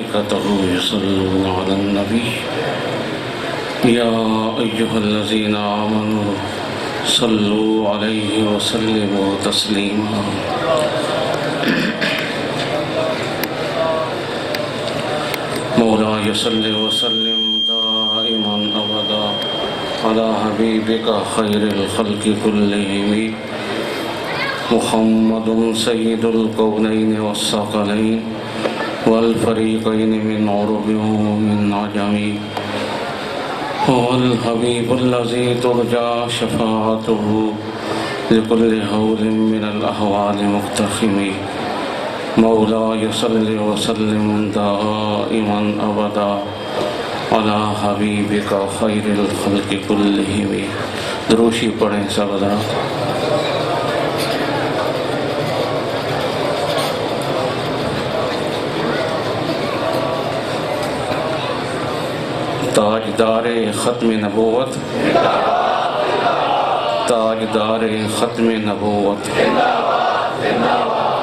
ملائكته يصلون على النبي يا أيها الذين آمنوا صلوا عليه وسلموا تسليما مولاي صل وسلم دائما أبدا على حبيبك خير الخلق كلهم محمد سيد الكونين والثقلين والفريقين من عرب ومن عجم هو الحبيب الذي ترجى شفاعته لكل هول من الأهوال مقتحم مولاي صل وسلم دائما أبدا على حبيبك خير الخلق كلهم. دروشی پڑھیں سب حضرات. تاجدار ختم نبوت تاجدار ختم نبوت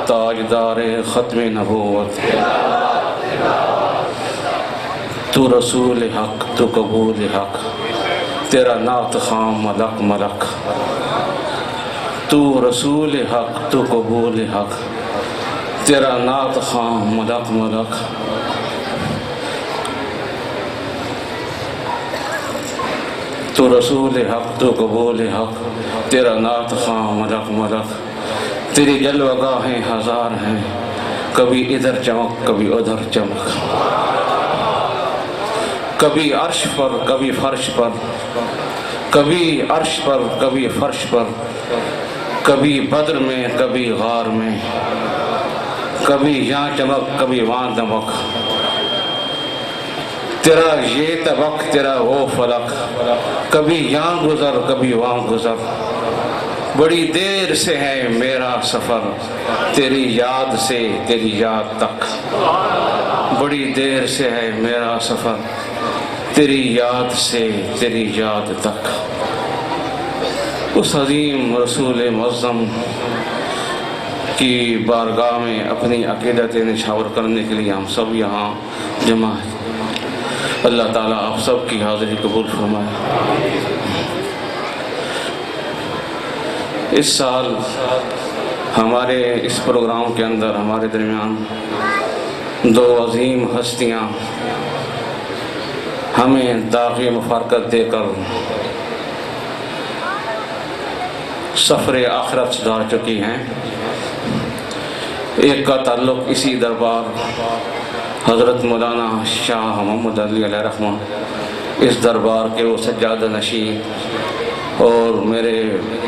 تاجدار ختم نبوت تو رسول حق تو قبول حق تیرا نعت خام ملک ملک تو رسول حق تو قبول حق تیرا نعت خام ملک ملک تو رسول حق تو قبول حق تیرا نعت خواہ ملک ملک تیری جلوہ گاہیں ہزار ہیں کبھی ادھر چمک کبھی ادھر چمک کبھی عرش پر کبھی فرش پر کبھی عرش پر کبھی فرش پر کبھی بدر میں کبھی غار میں کبھی یہاں چمک کبھی وہاں دمک تیرا یہ طبق تیرا وہ فلک کبھی یہاں گزر کبھی وہاں گزر بڑی دیر سے ہے میرا سفر تیری یاد سے تیری یاد تک بڑی دیر سے ہے میرا سفر تیری یاد سے تیری یاد تک. اس عظیم رسول معظم کی بارگاہ میں اپنی عقیدت نچھاور کرنے کے لیے ہم سب یہاں جمع ہیں. اللہ تعالیٰ آپ سب کی حاضری قبول فرمائے. اس سال ہمارے اس پروگرام کے اندر ہمارے درمیان دو عظیم ہستیاں ہمیں داغ مفارقت دے کر سفر آخرت سدھار چکی ہیں. ایک کا تعلق اسی دربار حضرت مولانا شاہ محمد علی علیہ رحمہ اس دربار کے وہ سجادہ نشین اور میرے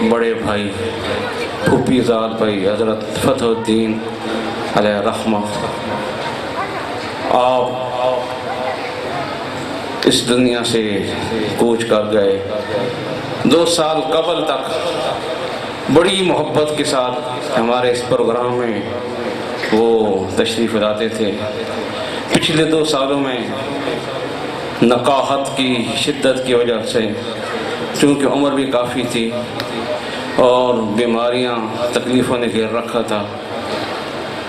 بڑے بھائی پھوپھی زاد بھائی حضرت فتح الدین علیہ رحمہ. آپ اس دنیا سے کوچ کر گئے. 2 سال قبل تک بڑی محبت کے ساتھ ہمارے اس پروگرام میں وہ تشریف لاتے تھے. پچھلے 2 سالوں میں نقاہت کی شدت کی وجہ سے چونکہ عمر بھی کافی تھی اور بیماریاں تکلیفوں نے گھیر رکھا تھا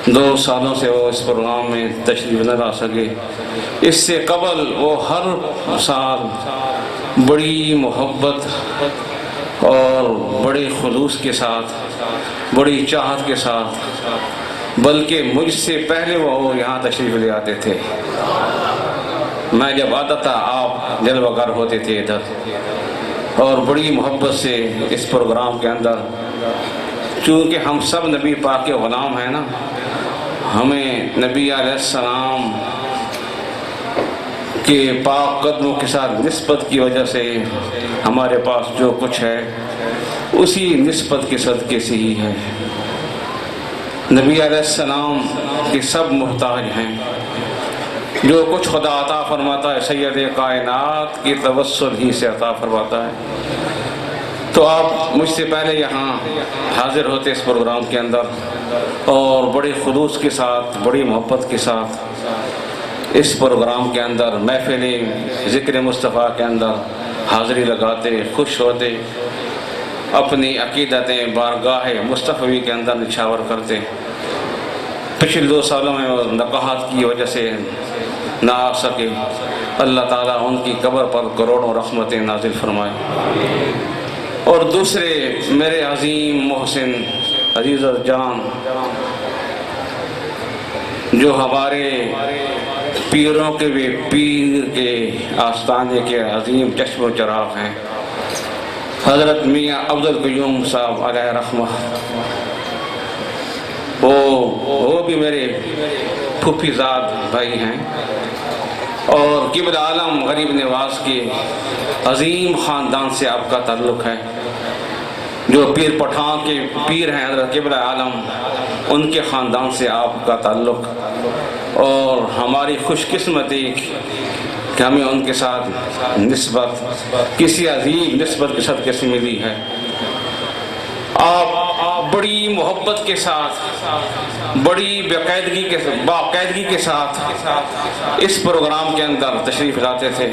2 سالوں سے وہ اس پروگرام میں تشریف نہ لا سکے. اس سے قبل وہ ہر سال بڑی محبت اور بڑے خلوص کے ساتھ بڑی چاہت کے ساتھ بلکہ مجھ سے پہلے وہ یہاں تشریف لے آتے تھے. میں جب آتا تھا آپ جلوہ گر ہوتے تھے ادھر اور بڑی محبت سے اس پروگرام کے اندر چونکہ ہم سب نبی پاک کے غلام ہیں نا ہمیں نبی علیہ السلام کے پاک قدموں کے ساتھ نسبت کی وجہ سے ہمارے پاس جو کچھ ہے اسی نسبت کے صدقے سے ہی ہے. نبی علیہ السلام کے سب محتاج ہیں. جو کچھ خدا عطا فرماتا ہے سید کائنات کی توسل ہی سے عطا فرماتا ہے. تو آپ مجھ سے پہلے یہاں حاضر ہوتے اس پروگرام کے اندر اور بڑے خلوص کے ساتھ بڑی محبت کے ساتھ اس پروگرام کے اندر محفل ذکر مصطفیٰ کے اندر حاضری لگاتے خوش ہوتے اپنی عقیدتیں بارگاہ مصطفی کے اندر نچھاور کرتے. پچھلے 2 سالوں میں نقاہت کی وجہ سے نہ آ سکے، اللہ تعالیٰ ان کی قبر پر کروڑوں رحمتیں نازل فرمائے۔ اور دوسرے میرے عظیم محسن عزیز جان جو ہمارے پیروں کے بھی پیر کے آستانے کے عظیم چشم و چراغ ہیں، حضرت میاں عبدالقیوم صاحب علیہ رحمہ، وہ بھی میرے پھوپھی زاد بھائی ہیں، اور قبلہ عالم غریب نواز کے عظیم خاندان سے آپ کا تعلق ہے، جو پیر پٹھان کے پیر ہیں حضرت قبلہ عالم، ان کے خاندان سے آپ کا تعلق، اور ہماری خوش قسمتی کہ ہمیں ان کے ساتھ نسبت کسی عظیم نسبت کے صدقے سے ملی ہے۔ آپ بڑی محبت کے ساتھ، بڑی باقاعدگی کے ساتھ اس پروگرام کے اندر تشریف لاتے تھے۔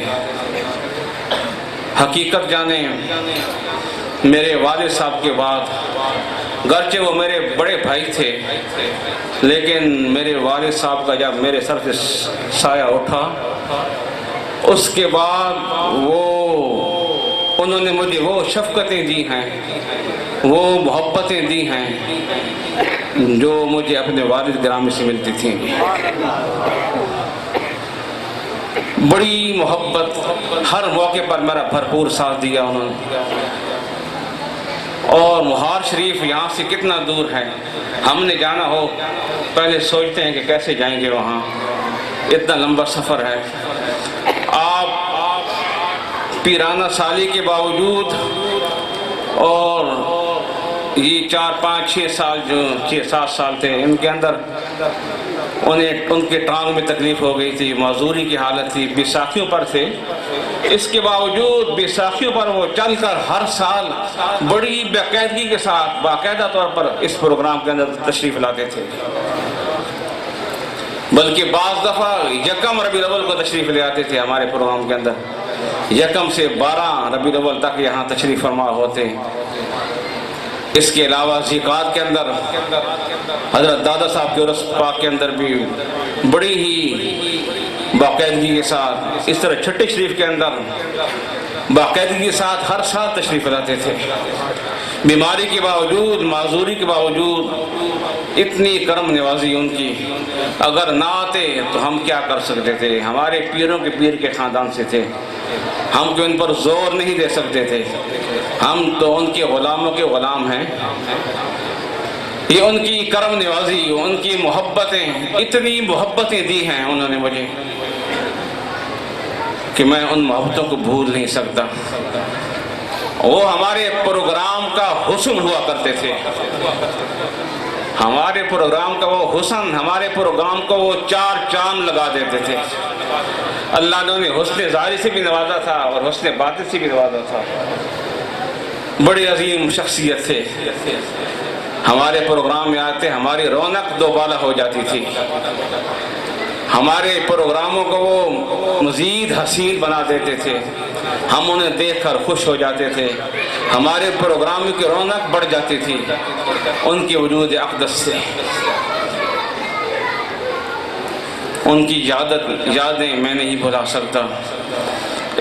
حقیقت جانیں، میرے والد صاحب کے بعد گرچہ وہ میرے بڑے بھائی تھے، لیکن میرے والد صاحب کا جب میرے سر سے سایہ اٹھا، اس کے بعد انہوں نے مجھے وہ شفقتیں دی ہیں، وہ محبتیں دی ہیں جو مجھے اپنے والد گرامی سے ملتی تھیں۔ بڑی محبت، ہر موقع پر میرا بھرپور ساتھ دیا انہوں نے۔ اور مہار شریف یہاں سے کتنا دور ہے، ہم نے جانا ہو پہلے سوچتے ہیں کہ کیسے جائیں گے وہاں، اتنا لمبا سفر ہے۔ آپ پیرانہ سالی کے باوجود، اور یہ 4 5 6 سال جو 6 7 سال تھے، ان کے اندر ان کے ٹانگ میں تکلیف ہو گئی تھی، معذوری کی حالت تھی، بیساکھیوں پر تھے، اس کے باوجود بیساکھیوں پر وہ چل کر ہر سال بڑی باقاعدگی کے ساتھ باقاعدہ طور پر اس پروگرام کے اندر تشریف لاتے تھے، بلکہ بعض دفعہ یکم ربیع الاول کو تشریف لے آتے تھے ہمارے پروگرام کے اندر، یکم سے 12 ربیع الاول تک یہاں تشریف فرما ہوتے۔ اس کے علاوہ زکوٰۃ کے اندر حضرت دادا صاحب کے عرس پاک کے اندر بھی بڑی ہی باقاعدگی کے ساتھ، اس طرح چھٹے شریف کے اندر باقاعدگی کے ساتھ ہر سال تشریف لاتے تھے۔ بیماری کے باوجود، معذوری کے باوجود اتنی کرم نوازی ان کی، اگر نہ آتے تو ہم کیا کر سکتے تھے، ہمارے پیروں کے پیر کے خاندان سے تھے، ہم تو ان پر زور نہیں دے سکتے تھے، ہم تو ان کے غلاموں کے غلام ہیں۔ یہ ان کی کرم نوازی، ان کی محبتیں، اتنی محبتیں دی ہیں انہوں نے مجھے کہ میں ان محبتوں کو بھول نہیں سکتا۔ وہ ہمارے پروگرام کا حسن ہوا کرتے تھے، ہمارے پروگرام کا وہ حسن، ہمارے پروگرام کو وہ 4 چاند لگا دیتے تھے۔ اللہ نے انہیں حسن ظاہری سے بھی نوازا تھا اور حسن باطن سے بھی نوازا تھا۔ بڑی عظیم شخصیت تھے، ہمارے پروگرام میں آتے ہماری رونق دوبالا ہو جاتی تھی، ہمارے پروگراموں کو وہ مزید حسین بنا دیتے تھے، ہم انہیں دیکھ کر خوش ہو جاتے تھے، ہمارے پروگراموں کی رونق بڑھ جاتی تھی ان کے وجود اقدس سے۔ ان کی یادیں میں نہیں بھلا سکتا۔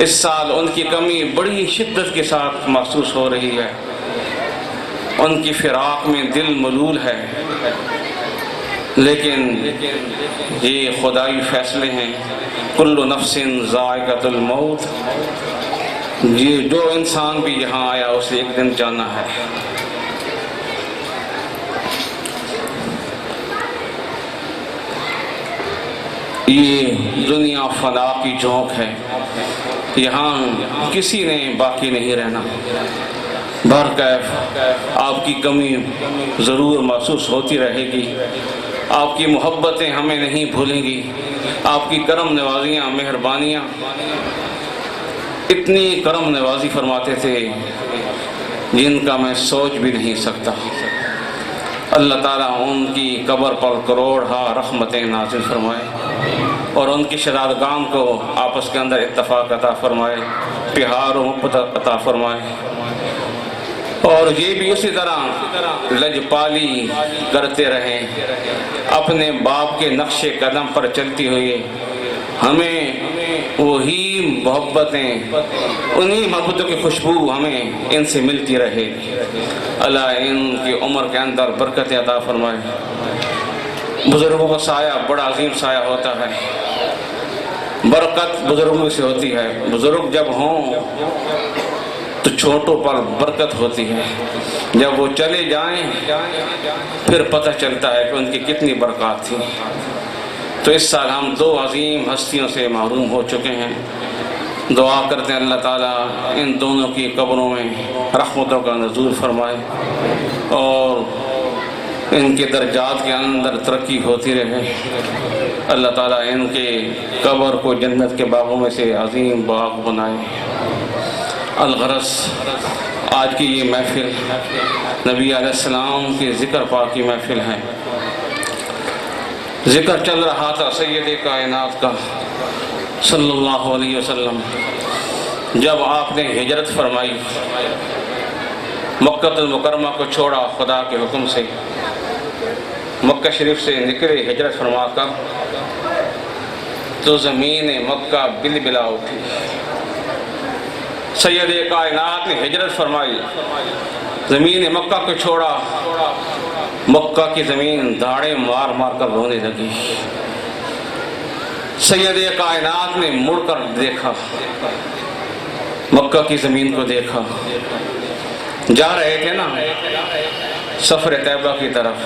اس سال ان کی کمی بڑی شدت کے ساتھ محسوس ہو رہی ہے، ان کی فراق میں دل ملول ہے، لیکن یہ خدائی فیصلے ہیں، کل نفس ذائقۃ الموت، یہ جو انسان بھی یہاں آیا اسے ایک دن جانا ہے۔ یہ دنیا فنا کی جھونک ہے، یہاں کسی نے باقی نہیں رہنا۔ بہرکیف آپ کی کمی ضرور محسوس ہوتی رہے گی، آپ کی محبتیں ہمیں نہیں بھولیں گی، آپ کی کرم نوازیاں، مہربانیاں، اتنی کرم نوازی فرماتے تھے جن کا میں سوچ بھی نہیں سکتا۔ اللہ تعالیٰ ان کی قبر پر کروڑہا رحمتیں نازل فرمائے اور ان کی شہزادگان کو آپس کے اندر اتفاق عطا فرمائے، پیار و محبت عطا فرمائے، اور یہ بھی اسی طرح لجپالی کرتے رہیں، اپنے باپ کے نقش قدم پر چلتی ہوئی ہمیں وہی محبتیں، انہی محبتوں کی خوشبو ہمیں ان سے ملتی رہے۔ اللہ ان کی عمر کے اندر برکت عطا فرمائے۔ بزرگوں کا سایہ بڑا عظیم سایہ ہوتا ہے، برکت بزرگوں سے ہوتی ہے۔ بزرگ جب ہوں تو چھوٹوں پر برکت ہوتی ہے، جب وہ چلے جائیں پھر پتہ چلتا ہے کہ ان کی کتنی برکات تھی۔ تو اس سال ہم دو عظیم ہستیوں سے محروم ہو چکے ہیں۔ دعا کرتے ہیں اللہ تعالیٰ ان دونوں کی قبروں میں رحمتوں کا نزول فرمائے اور ان کے درجات کے اندر ترقی ہوتی رہے۔ اللہ تعالیٰ ان کے قبر کو جنت کے باغوں میں سے عظیم باغ بنائے۔ الغرض آج کی یہ محفل نبی علیہ السلام کے ذکر پاک کی محفل ہے۔ ذکر چل رہا تھا سید کائنات کا صلی اللہ علیہ وسلم، جب آپ نے ہجرت فرمائی، مکہ المکرمہ کو چھوڑا خدا کے حکم سے، مکہ شریف سے نکلے ہجرت فرما کر، تو زمین مکہ بل بلا اٹھی۔ سید کائنات نے ہجرت فرمائی، زمین مکہ کو چھوڑا، مکہ کی زمین دھاڑے مار مار کر رونے لگی۔ سید کائنات نے مڑ کر دیکھا، مکہ کی زمین کو دیکھا، جا رہے تھے نا سفر طیبہ کی طرف،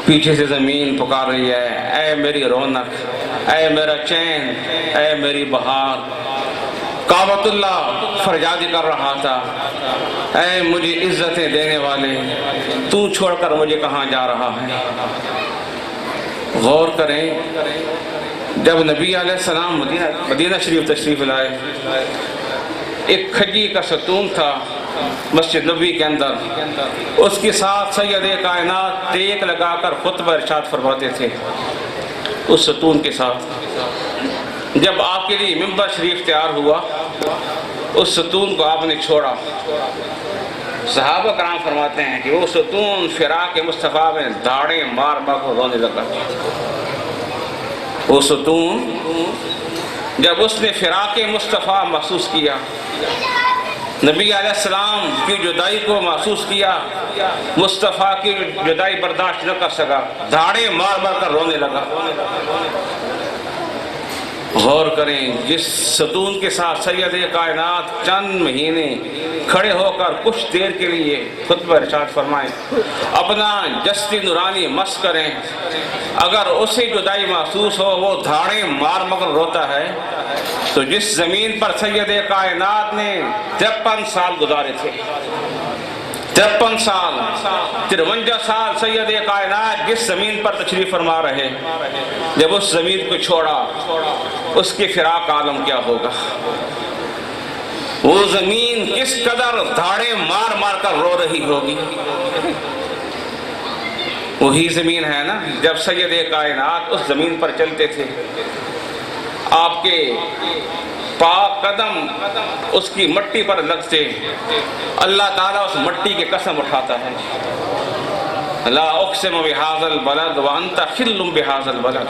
پیچھے سے زمین پکار رہی ہے، اے میری رونق، اے میرا چین، اے میری بہار۔ کعبۃ اللہ فریاد کر رہا تھا، اے مجھے عزتیں دینے والے، تو چھوڑ کر مجھے کہاں جا رہا ہے؟ غور کریں، جب نبی علیہ السلام مدینہ شریف تشریف لائے، ایک کھجی کا ستون تھا مسجد نبوی کے اندر، اس کے ساتھ سید کائنات ٹیک لگا کر خطبہ ارشاد فرماتے تھے اس ستون کے ساتھ۔ جب آپ کے لیے ممبر شریف تیار ہوا، اس ستون کو آپ نے چھوڑا۔ صحابہ کرام فرماتے ہیں کہ وہ ستون فراق مصطفیٰ میں دھاڑے مار مار کر رونے لگا۔ وہ ستون جب اس نے فراق مصطفیٰ محسوس کیا، نبی علیہ السلام کی جدائی کو محسوس کیا، مصطفیٰ کی جدائی برداشت نہ کر سکا، دھاڑے مار مار کر رونے لگا۔ غور کریں، جس ستون کے ساتھ سید کائنات چند مہینے کھڑے ہو کر کچھ دیر کے لیے خطبہ ارشاد فرمائیں، اپنا جسد نورانی مس کریں، اگر اسے جدائی محسوس ہو وہ دھاڑے مار مار روتا ہے، تو جس زمین پر سید کائنات نے 53 سال گزارے تھے، 53 سال 53 سال سید کائنات جس زمین پر تشریف فرما رہے، جب اس زمین کو چھوڑا، اس کے فراق عالم کیا ہوگا؟ وہ زمین کس قدر دھاڑے مار مار کر رو رہی ہوگی؟ وہی زمین ہے نا جب سید کائنات اس زمین پر چلتے تھے، آپ کے پاک قدم اس کی مٹی پر لگتے، اللہ تعالیٰ اس مٹی کی قسم اٹھاتا ہے، لا اقسم بہذا البلد وانت حل بہذا البلد۔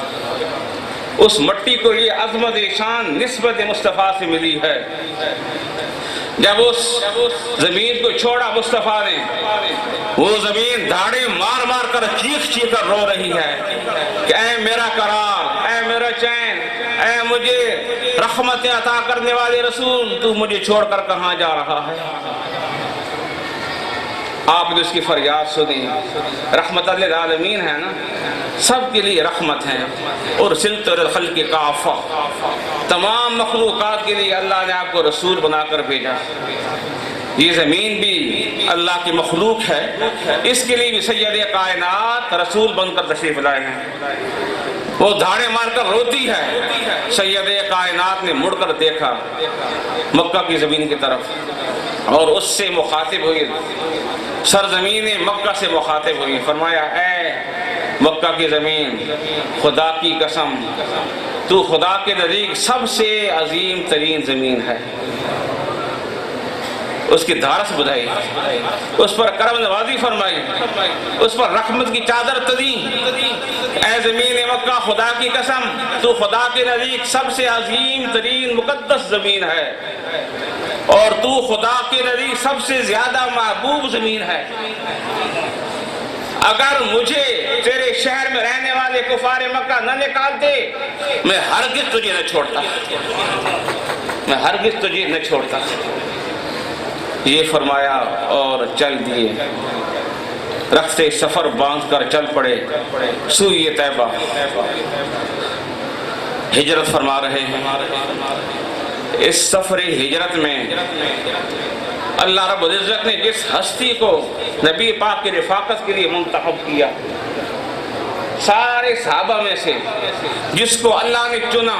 اس مٹی کو یہ عظمت شان نسبت مصطفیٰ سے ملی ہے۔ جب اس زمین کو چھوڑا مصطفیٰ نے، وہ زمین دھاڑے مار مار کر چیخ چیخ کر رو رہی ہے کہ اے میرا قرار، اے میرا چین، اے مجھے رحمتیں عطا کرنے والے رسول، تو مجھے چھوڑ کر کہاں جا رہا ہے؟ آپ نے اس کی فریاد سنی۔ رحمت للعالمین ہے نا، سب کے لیے رحمت ہے، اور ارسلت للخلق کافہ، تمام مخلوقات کے لیے اللہ نے آپ کو رسول بنا کر بھیجا۔ یہ زمین بھی اللہ کی مخلوق ہے، اس کے لیے بھی سید کائنات رسول بن کر تشریف لائے ہیں۔ وہ دھاڑے مار کر روتی ہے، سید کائنات نے مڑ کر دیکھا مکہ کی زمین کی طرف اور اس سے مخاطب ہوئی، سرزمین مکہ سے مخاطب ہوئی، فرمایا اے مکہ کی زمین، خدا کی قسم تو خدا کے نزدیک سب سے عظیم ترین زمین ہے۔ اس کی دھارس بدھائی، اس پر کرم نوازی فرمائی، اس پر رحمت کی چادر تدی۔ اے زمین مکہ خدا کی قسم، تو خدا کے نزدیک سب سے عظیم ترین مقدس زمین ہے، اور تو خدا کے نزدیک سب سے زیادہ محبوب زمین ہے۔ اگر مجھے تیرے شہر میں رہنے والے کفار مکہ نہ نکالتے، میں ہرگز تجھے نہ چھوڑتا، میں ہرگز تجھے نہ چھوڑتا۔ یہ فرمایا اور چل دیے، رخت سفر باندھ کر چل پڑے سوئے طیبہ، ہجرت فرما رہے ہیں۔ اس سفر ہجرت میں اللہ رب العزت نے جس ہستی کو نبی پاک کی رفاقت کے لیے منتخب کیا، سارے صحابہ میں سے جس کو اللہ نے چنا،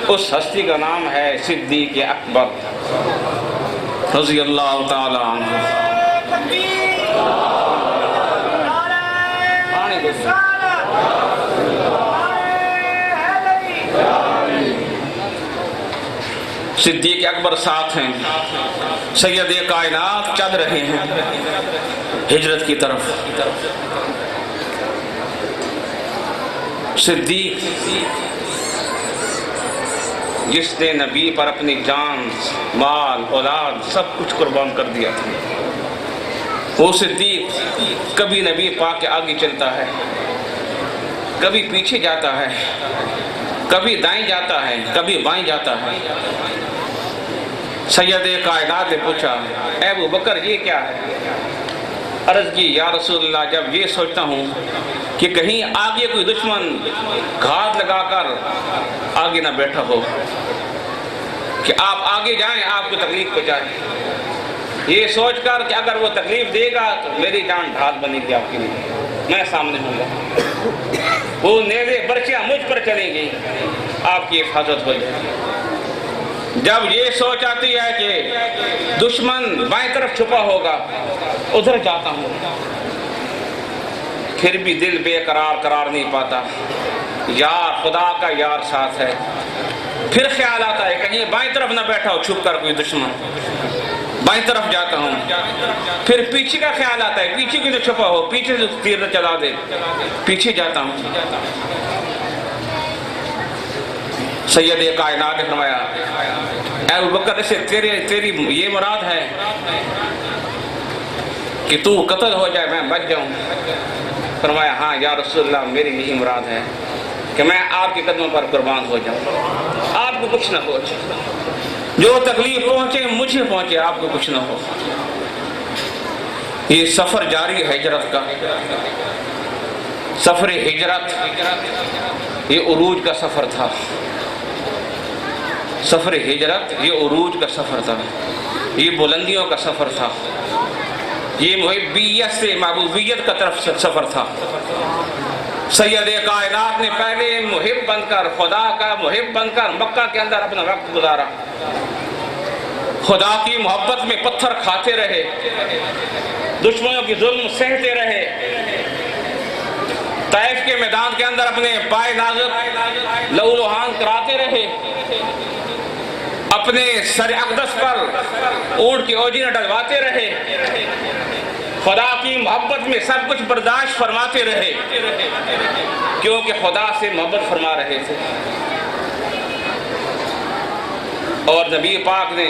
اس ہستی کا نام ہے صدیق اکبر رضی اللہ تعالی عنہ۔ صدیق اکبر ساتھ ہیں، سید کائنات چل رہے ہیں ہجرت کی طرف۔ صدیق جس نے نبی پر اپنی جان، مال، اولاد سب کچھ قربان کر دیا تھا، وہ صدیق کبھی نبی پاک کے آگے چلتا ہے، کبھی پیچھے جاتا ہے، کبھی دائیں جاتا ہے، کبھی بائیں جاتا ہے۔ سید کائنات نے پوچھا، اے ابو بکر یہ کیا ہے؟ عرض کی، یا رسول اللہ، جب یہ سوچتا ہوں کہ کہیں آگے کوئی دشمن گھات لگا کر آگے نہ بیٹھا ہو، کہ آپ آگے جائیں، آپ کو تکلیف پہنچائیں، یہ سوچ کر کہ اگر وہ تکلیف دے گا تو میری جان ڈھال بنے گی آپ کے لیے، میں سامنے ہوں گا، وہ نیزے برچیاں مجھ پر چلیں گی، آپ کی حفاظت ہو جائے گی۔ جب یہ سوچ آتی ہے کہ دشمن بائیں طرف چھپا ہوگا، ادھر جاتا ہوں، پھر بھی دل بے قرار نہیں پاتا، یار خدا کا یار ساتھ ہے۔ پھر خیال آتا ہے کہیں بائیں طرف نہ بیٹھا ہو چھپ کر کوئی دشمن، بائیں طرف جاتا ہوں۔ پھر پیچھے کا خیال آتا ہے پیچھے کی نہ چھپا ہو، پیچھے سے تیر نہ چلا دے، پیچھے جاتا ہوں۔ سید کائنات نے فرمایا، اے ابو بکر، اسے تیری یہ مراد ہے کہ تو قتل ہو جائے، میں بچ جاؤں؟ فرمایا، ہاں یا رسول اللہ، میری یہی مراد ہے کہ میں آپ کے قدموں پر قربان ہو جاؤں، آپ کو کچھ نہ پہنچے، جو تکلیف پہنچے مجھے پہنچے، آپ کو کچھ نہ ہو۔ یہ سفر جاری ہے ہجرت کا، سفر ہجرت یہ عروج کا سفر تھا، سفر ہجرت یہ عروج کا سفر تھا، یہ بلندیوں کا سفر تھا، یہ محبیت سے محبوبیت کا طرف سفر تھا۔ سید کائنات نے پہلے محب بن کر، خدا کا محب بن کر مکہ کے اندر اپنا وقت گزارا، خدا کی محبت میں پتھر کھاتے رہے، دشمنوں کی ظلم سہتے رہے، طائف کے میدان کے اندر اپنے پائے نازک لہو لہان کراتے رہے، اپنے سر اقدس پر اونٹ کی اوجی نہ ڈلواتے رہے، خدا کی محبت میں سب کچھ برداشت فرماتے رہے، کیونکہ خدا سے محبت فرما رہے تھے۔ اور نبی پاک نے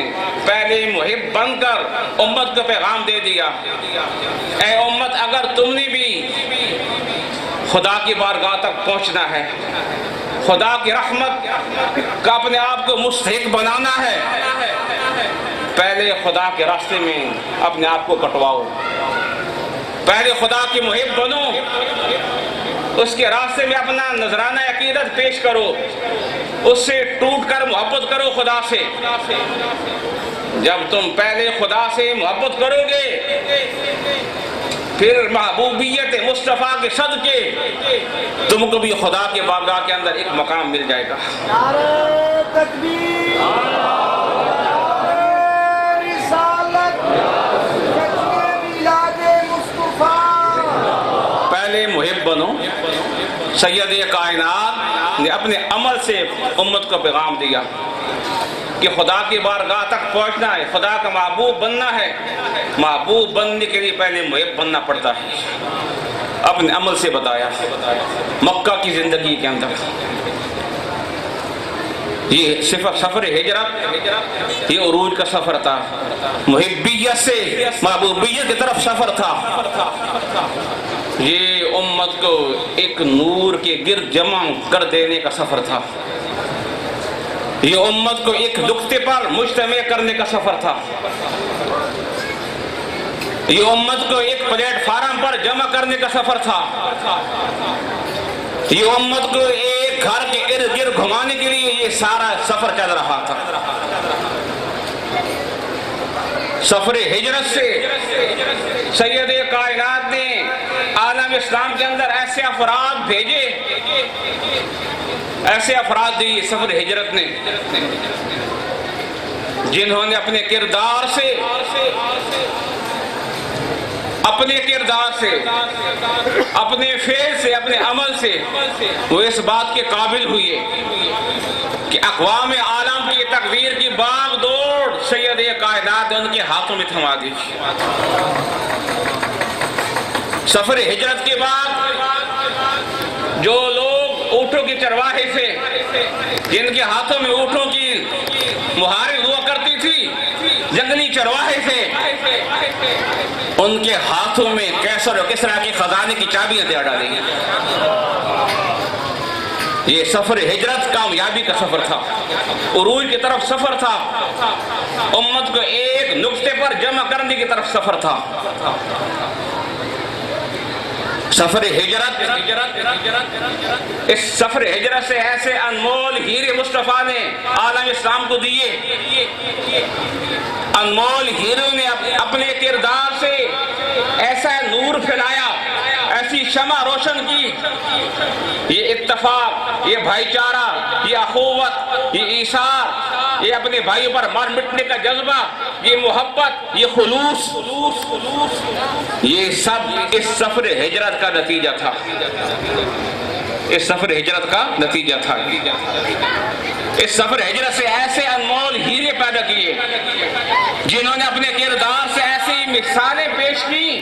پہلے محب بن کر امت کو پیغام دے دیا، اے امت، اگر تم نے بھی خدا کی بارگاہ تک پہنچنا ہے، خدا کی رحمت کا اپنے آپ کو مستحق بنانا ہے، پہلے خدا کے راستے میں اپنے آپ کو کٹواؤ، پہلے خدا کی محب بنو، اس کے راستے میں اپنا نذرانہ عقیدت پیش کرو، اس سے ٹوٹ کر محبت کرو خدا سے۔ جب تم پہلے خدا سے محبت کرو گے، پھر محبوبیت مصطفیٰ کے صدقے تم کو بھی خدا کے بارگاہ کے اندر ایک مقام مل جائے گا۔ نعرہ تکبیر، نعرہ رسالت، میلاد مصطفیٰ۔ پہلے محب بنو۔ سید کائنات نے اپنے عمل سے امت کو پیغام دیا، کہ خدا کی بارگاہ تک پہنچنا ہے، خدا کا محبوب بننا ہے، محبوب بننے کے لیے پہلے محب بننا پڑتا ہے۔ اپنے عمل سے بتایا مکہ کی زندگی کے اندر یہ سفر ہجرت، یہ عروج کا سفر تھا، محبیت سے محبوبیت کی طرف سفر تھا، یہ امت کو ایک نور کے گرد جمع کر دینے کا سفر تھا، یہ امت کو ایک نقطے پر مجتمع کرنے کا سفر تھا، یہ امت کو ایک پلیٹ فارم پر جمع کرنے کا سفر تھا، یہ امت کو ایک گھر کے ارد گرد گھمانے کے لیے یہ سارا سفر چل رہا تھا۔ سفر ہجرت سے سید کائنات نے عالم اسلام کے اندر ایسے افراد بھیجے، ایسے افراد دیے سفر ہجرت نے، جنہوں نے اپنے کردار سے، اپنے کردار سے، اپنے فعل سے، اپنے عمل سے وہ اس بات کے قابل ہوئے کہ اقوام عالم کی تقدیر کی باغ دوڑ سید کائنات نے ان کے ہاتھوں میں تھما دی۔ سفر ہجرت کے بعد جو لوگ اونٹوں کے چرواہے سے، جن کے ہاتھوں میں اونٹوں کی مہاریں ہوا کرتی تھی، جنگلی چرواہے سے، ان کے ہاتھوں میں کیسر اور کسرا کے خزانے کی چابیاں دے ڈالیں گے۔ یہ سفر ہجرت کامیابی کا سفر تھا، عروج کی طرف سفر تھا، امت کو ایک نقطے پر جمع کرنے کی طرف سفر تھا۔ سفر ہجرت، اس سفر ہجرت سے ایسے انمول ہیرے مصطفیٰ نے عالم اسلام کو دیے، انمول ہیروں نے اپنے کردار سے ایسا نور پھیلایا، ایسی شمع روشن کی، یہ اتفاق، یہ بھائی چارہ، یہ اخوت، یہ ایثار، یہ اپنے بھائیوں پر مار مٹنے کا جذبہ، یہ محبت، یہ خلوص، یہ سب اس سفر ہجرت کا نتیجہ تھا، اس سفر ہجرت کا نتیجہ تھا۔ اس سفر ہجرت سے ایسے انمول ہیرے پیدا کیے جنہوں نے اپنے کردار سے ایسی مثالیں پیش کی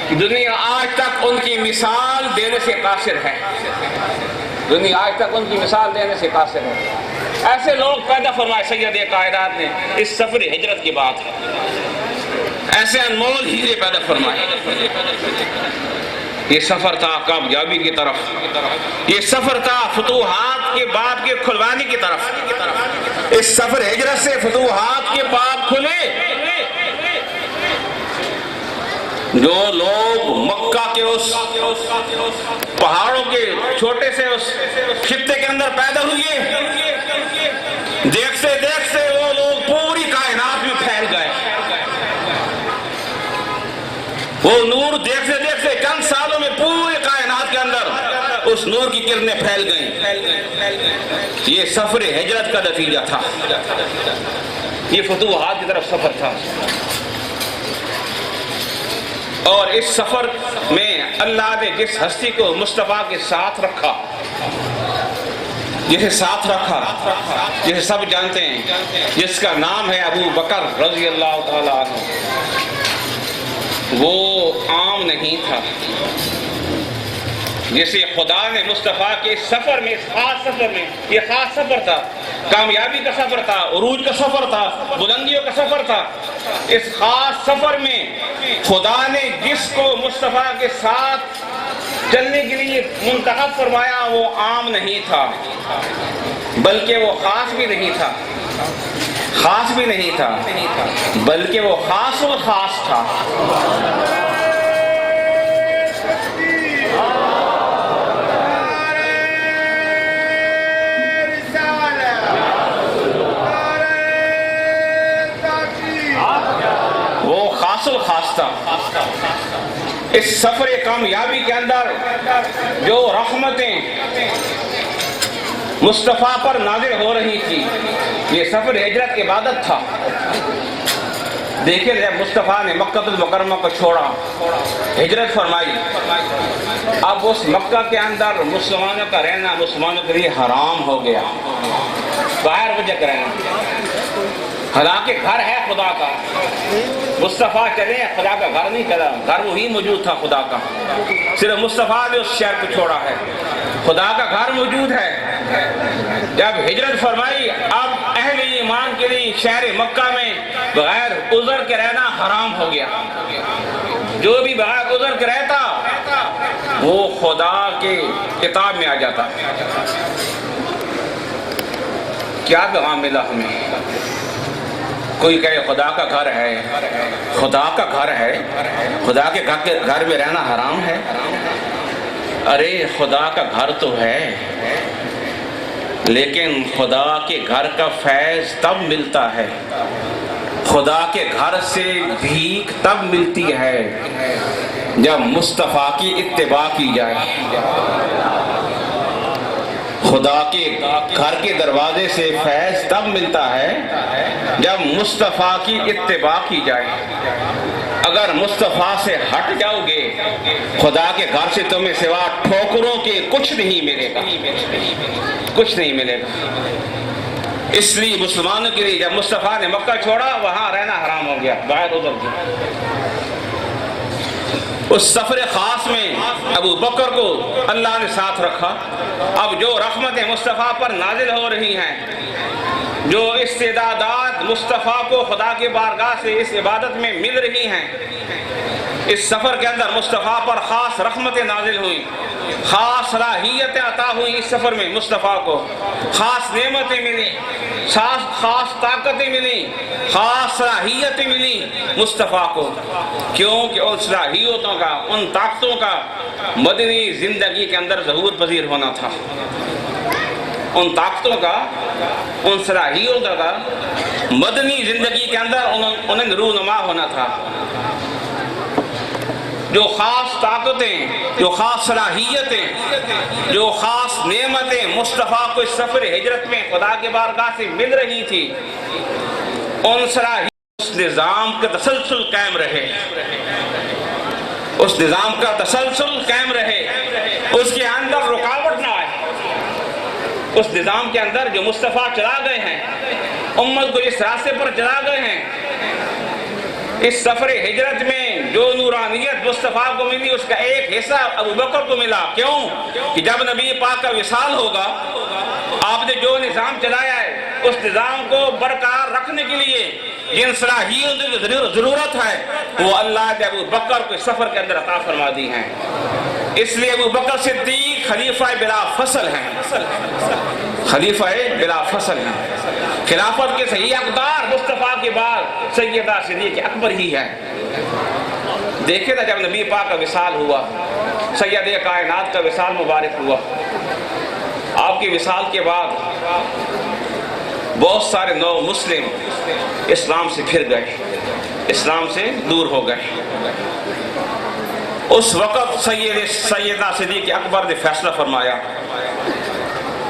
کہ دنیا آج تک ان کی مثال دینے سے قاصر ہے، دنیا آج تک ان کی مثال دینے سے قاصر ہے۔ ایسے لوگ پیدا فرمائے سید کائنات نے اس سفر ہجرت کے بعد، ایسے انمول ہیرے پیدا فرمائے۔ یہ سفر تھا کامیابی کی طرف، یہ سفر تھا فتوحات کے باب کے کھلوانے کی طرف، اس سفر ہجرت سے فتوحات کے باب کھلے۔ جو لوگ مکہ کے اس پہاڑوں کے چھوٹے سے اس خطے کے اندر پیدا ہوئے، دیکھتے دیکھتے وہ لوگ پوری کائنات میں پھیل گئے، وہ نور دیکھتے دیکھتے چند سالوں میں پوری کائنات کے اندر اس نور کی کرنیں پھیل گئیں۔ یہ سفر ہجرت کا نتیجہ تھا، یہ فتوحات کی طرف سفر تھا۔ اور اس سفر میں اللہ نے جس ہستی کو مصطفیٰ کے ساتھ رکھا، جسے ساتھ رکھا، جسے سب جانتے ہیں، جس کا نام ہے ابو بکر رضی اللہ تعالیٰ عنہ، وہ عام نہیں تھا، جسے خدا نے مصطفیٰ کے سفر میں، اس خاص سفر میں، یہ خاص سفر تھا، کامیابی کا سفر تھا، عروج کا سفر تھا، بلندیوں کا سفر تھا، اس خاص سفر میں خدا نے جس کو مصطفیٰ کے ساتھ چلنے کے لیے منتخب فرمایا وہ عام نہیں تھا، بلکہ وہ خاص بھی نہیں تھا، خاص بھی نہیں تھا، بلکہ وہ خاص و خاص تھا۔ وہ خاص و خاص تھا۔ اس سفر کامیابی کے اندر جو رحمتیں مصطفیٰ پر نازل ہو رہی تھی، یہ سفر ہجرت عبادت تھا۔ دیکھیں جب مصطفیٰ نے مکہ المکرمہ کو چھوڑا، ہجرت فرمائی، اب اس مکہ کے اندر مسلمانوں کا رہنا مسلمانوں کے لیے حرام ہو گیا۔ باہر وجہ کریں حالانکہ گھر ہے خدا کا. مصطفیٰ چلے خدا کا گھر نہیں چلا, گھر وہی موجود تھا خدا کا, صرف مصطفیٰ نے اس شہر کو چھوڑا ہے. خدا کا گھر موجود ہے. جب ہجرت فرمائی اب اہل ایمان کے لیے شہر مکہ میں بغیر عذر کے رہنا حرام ہو گیا. جو بھی بغیر عذر کے رہتا وہ خدا کے کتاب میں آ جاتا. کیا پیغام ملا ہمیں؟ کوئی کہے خدا کا گھر ہے, خدا کا گھر ہے, خدا کے گھر میں رہنا حرام ہے. ارے خدا کا گھر تو ہے, لیکن خدا کے گھر کا فیض تب ملتا ہے, خدا کے گھر سے بھیک تب ملتی ہے جب مصطفیٰ کی اتباع کی جائے. خدا کے گھر کے دروازے سے فیض تب ملتا ہے جب مصطفیٰ کی اتباع کی جائے. اگر مصطفیٰ سے ہٹ جاؤ گے خدا کے گھر سے تمہیں سوا ٹھوکروں کے کچھ نہیں ملے گا, کچھ نہیں ملے گا. اس لیے مسلمانوں کے لیے جب مصطفیٰ نے مکہ چھوڑا وہاں رہنا حرام ہو گیا, باہر ادھر گیا. اس سفر خاص میں ابو بکر کو اللہ نے ساتھ رکھا. اب جو رحمتیں مصطفیٰ پر نازل ہو رہی ہیں, جو استعدادات مصطفیٰ کو خدا کے بارگاہ سے اس عبادت میں مل رہی ہیں, اس سفر کے اندر مصطفیٰ پر خاص رحمتیں نازل ہوئیں, خاص صلاحیتیں عطا ہوئی. اس سفر میں مصطفیٰ کو خاص نعمتیں ملی, خاص طاقتیں ملی, خاص صلاحیتیں ملی مصطفیٰ کو. کیونکہ ان صلاحیتوں کا, ان طاقتوں کا مدنی زندگی کے اندر ظہور پذیر ہونا تھا. ان طاقتوں کا, ان صلاحیتوں کا مدنی زندگی کے اندر انہیں رونما ہونا تھا. جو خاص طاقتیں, جو خاص صلاحیتیں, جو خاص نعمتیں مصطفیٰ کو اس سفر ہجرت میں خدا کے بارگاہ سے مل رہی تھی, ان صلاحیت اس نظام کا تسلسل قائم رہے, اس نظام کا تسلسل قائم رہے, اس کے اندر رکاوٹ نہ آئے. اس نظام کے اندر جو مصطفیٰ چلا گئے ہیں, امت کو اس راستے پر چلا گئے ہیں, اس سفر ہجرت میں جو نورانیت مصطفیٰ کو ملی اس کا ایک حصہ ابو بکر کو ملا. کیوں کہ جب نبی پاک کا وصال ہوگا, آپ نے جو نظام چلایا ہے اس نظام کو برقرار رکھنے کے لیے جن صلاحیتوں کی ضرورت ہے وہ اللہ نے ابو بکر کو اس سفر کے اندر عطا فرما دی ہیں. اس لیے ابو بکر صدیق خلیفہ بلا فصل ہیں, خلیفہ بلا فصل ہیں. خلافت کے صحیح اقدار مصطفیٰ کے بعد سیدہ صدیق اکبر ہی ہے. دیکھیں نا جب نبی پاک کا وصال ہوا, سید کائنات کا وصال مبارک ہوا, آپ کے وصال کے بعد بہت سارے نو مسلم اسلام سے پھر گئے, اسلام سے دور ہو گئے. اس وقت سیدہ صدیق اکبر نے فیصلہ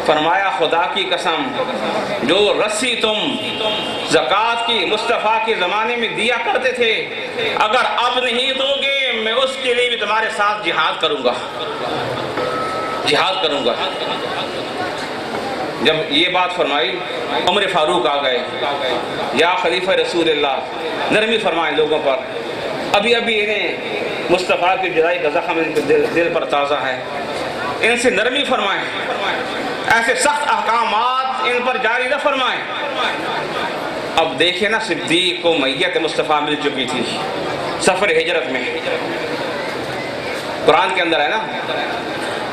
فرمایا خدا کی قسم, جو رسی تم زکوٰۃ کی مصطفیٰ کے زمانے میں دیا کرتے تھے, اگر اب نہیں دو گے میں اس کے لیے بھی تمہارے ساتھ جہاد کروں گا, جہاد کروں گا. جب یہ بات فرمائی عمر فاروق آ گئے, یا خلیفہ رسول اللہ نرمی فرمائیں لوگوں پر, ابھی انہیں مصطفیٰ کی جدائی کا زخم ان کے دل پر تازہ ہے, ان سے نرمی فرمائیں, ایسے سخت احکامات ان پر جاری نہ فرمائیں. اب دیکھیں نا صدیق کو میت مصطفیٰ مل چکی تھی سفر ہجرت میں. قرآن کے اندر ہے نا,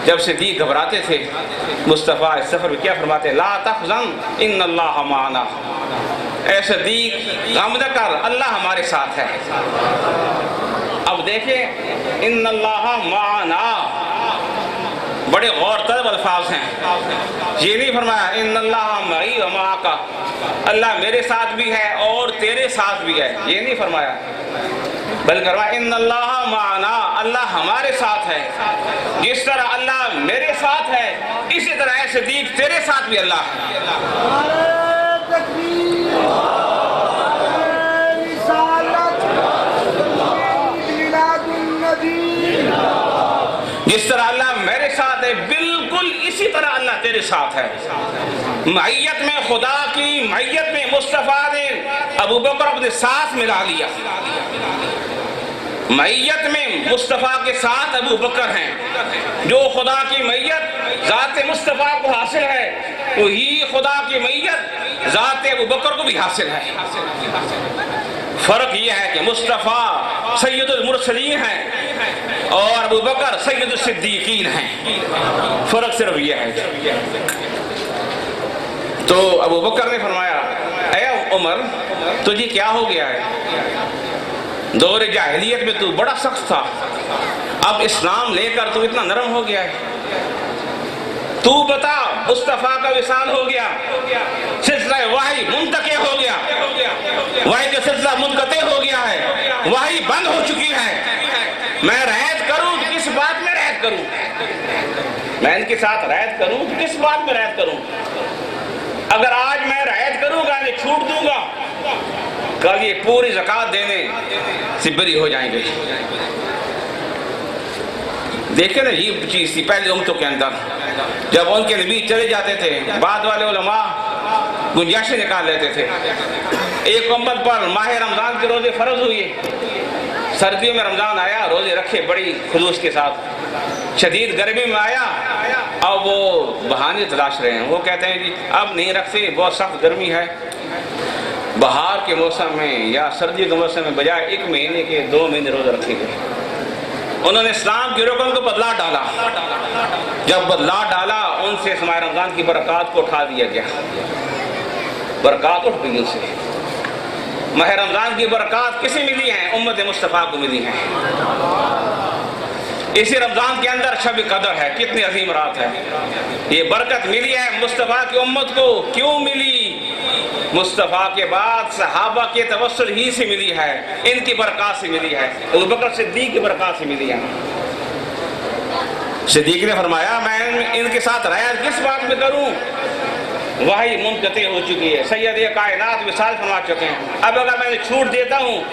جب صدیق گھبراتے تھے مصطفیٰ اس سفر میں کیا فرماتے, لا تحزن ان اللہ معنا, اے صدیق غم نہ کر اللہ ہمارے ساتھ ہے. اب دیکھیں ان اللہ معنا بڑے غور طلب الفاظ ہیں. یہ نہیں فرمایا ان اللہ معی و معک, اللہ میرے ساتھ بھی ہے اور تیرے ساتھ بھی ہے, یہ نہیں فرمایا, بلکہ فرمایا ان اللہ معنا, اللہ ہمارے ساتھ ہے. جس طرح اللہ میرے ساتھ ہے اسی طرح اے صدیق تیرے ساتھ بھی اللہ ہے. جس طرح اللہ میرے ساتھ ہے بالکل اسی طرح اللہ تیرے ساتھ ہے. معیت میں خدا کی معیت میں مصطفیٰ نے ابو بکر اپنے ساتھ ملا لیا. معیت میں مصطفیٰ کے ساتھ ابو بکر ہیں. جو خدا کی معیت ذات مصطفیٰ کو حاصل ہے وہی خدا کی معیت ذات ابو بکر کو بھی حاصل ہے. فرق یہ ہے کہ مصطفیٰ سید المرسلین ہیں اور ابو بکر سید الصدیقین ہیں. فرق صرف یہ ہے. تو ابو بکر نے فرمایا اے عمر تجھے کیا ہو گیا ہے؟ دور جاہلیت میں تو بڑا سخت تھا، اب اسلام لے کر تو اتنا نرم ہو گیا ہے. تو بتا مصطفیٰ کا وصال ہو گیا، سلسلہ وحی منتقع ہو گیا، وحی کا سلسلہ منقطع ہو گیا ہے، وحی بند ہو چکی ہے. میں رعایت کروں تو کس بات میں رعایت کروں؟ میں ان کے ساتھ رعایت کروں تو کس بات میں رعایت کروں؟ اگر آج میں رعایت کروں گا انہیں چھوٹ دوں گا، کل یہ پوری زکوٰۃ دینے سے بری ہو جائیں گے. دیکھیں نا یہ چیز تھی پہلی امتوں کے اندر. جب ان کے نبی چلے جاتے تھے بعد والے علماء گنجائشیں نکال لیتے تھے. ایک امت پر ماہ رمضان کے روزے فرض ہوئے، سردیوں میں رمضان آیا روزے رکھے بڑی خلوص کے ساتھ. شدید گرمی میں آیا اب وہ بہانے تلاش رہے ہیں. وہ کہتے ہیں جی اب نہیں رکھتے بہت سخت گرمی ہے. بہار کے موسم میں یا سردی کے موسم میں بجائے 1 مہینے کے 2 مہینے روزہ رکھے گئے. انہوں نے اسلام کے رکن کو بدلا ڈالا. جب بدلا ڈالا ان سے ماہ رمضان کی برکات کو اٹھا دیا گیا. برکات اٹھ گئی ان سے. ماہ رمضان کی برکات کسے ملی ہیں؟ امت مصطفیٰ کو ملی ہیں. اسی رمضان کے اندر شب قدر ہے. کتنی عظیم رات ہے. یہ برکت ملی ہے مصطفیٰ کی امت کو. کیوں ملی؟ مصطفیٰ کے بعد صحابہ کے توسل ہی سے ملی ہے، ان کی برکات سے ملی ہے، ابو بکر صدیق کی برکات سے ملی ہے. صدیق نے فرمایا میں ان کے ساتھ رعایت کس بات میں کروں؟ وحی منقطع ہو چکی ہے، سید کائنات وصال فرما چکے ہیں. اب اگر میں چھوٹ دیتا ہوں،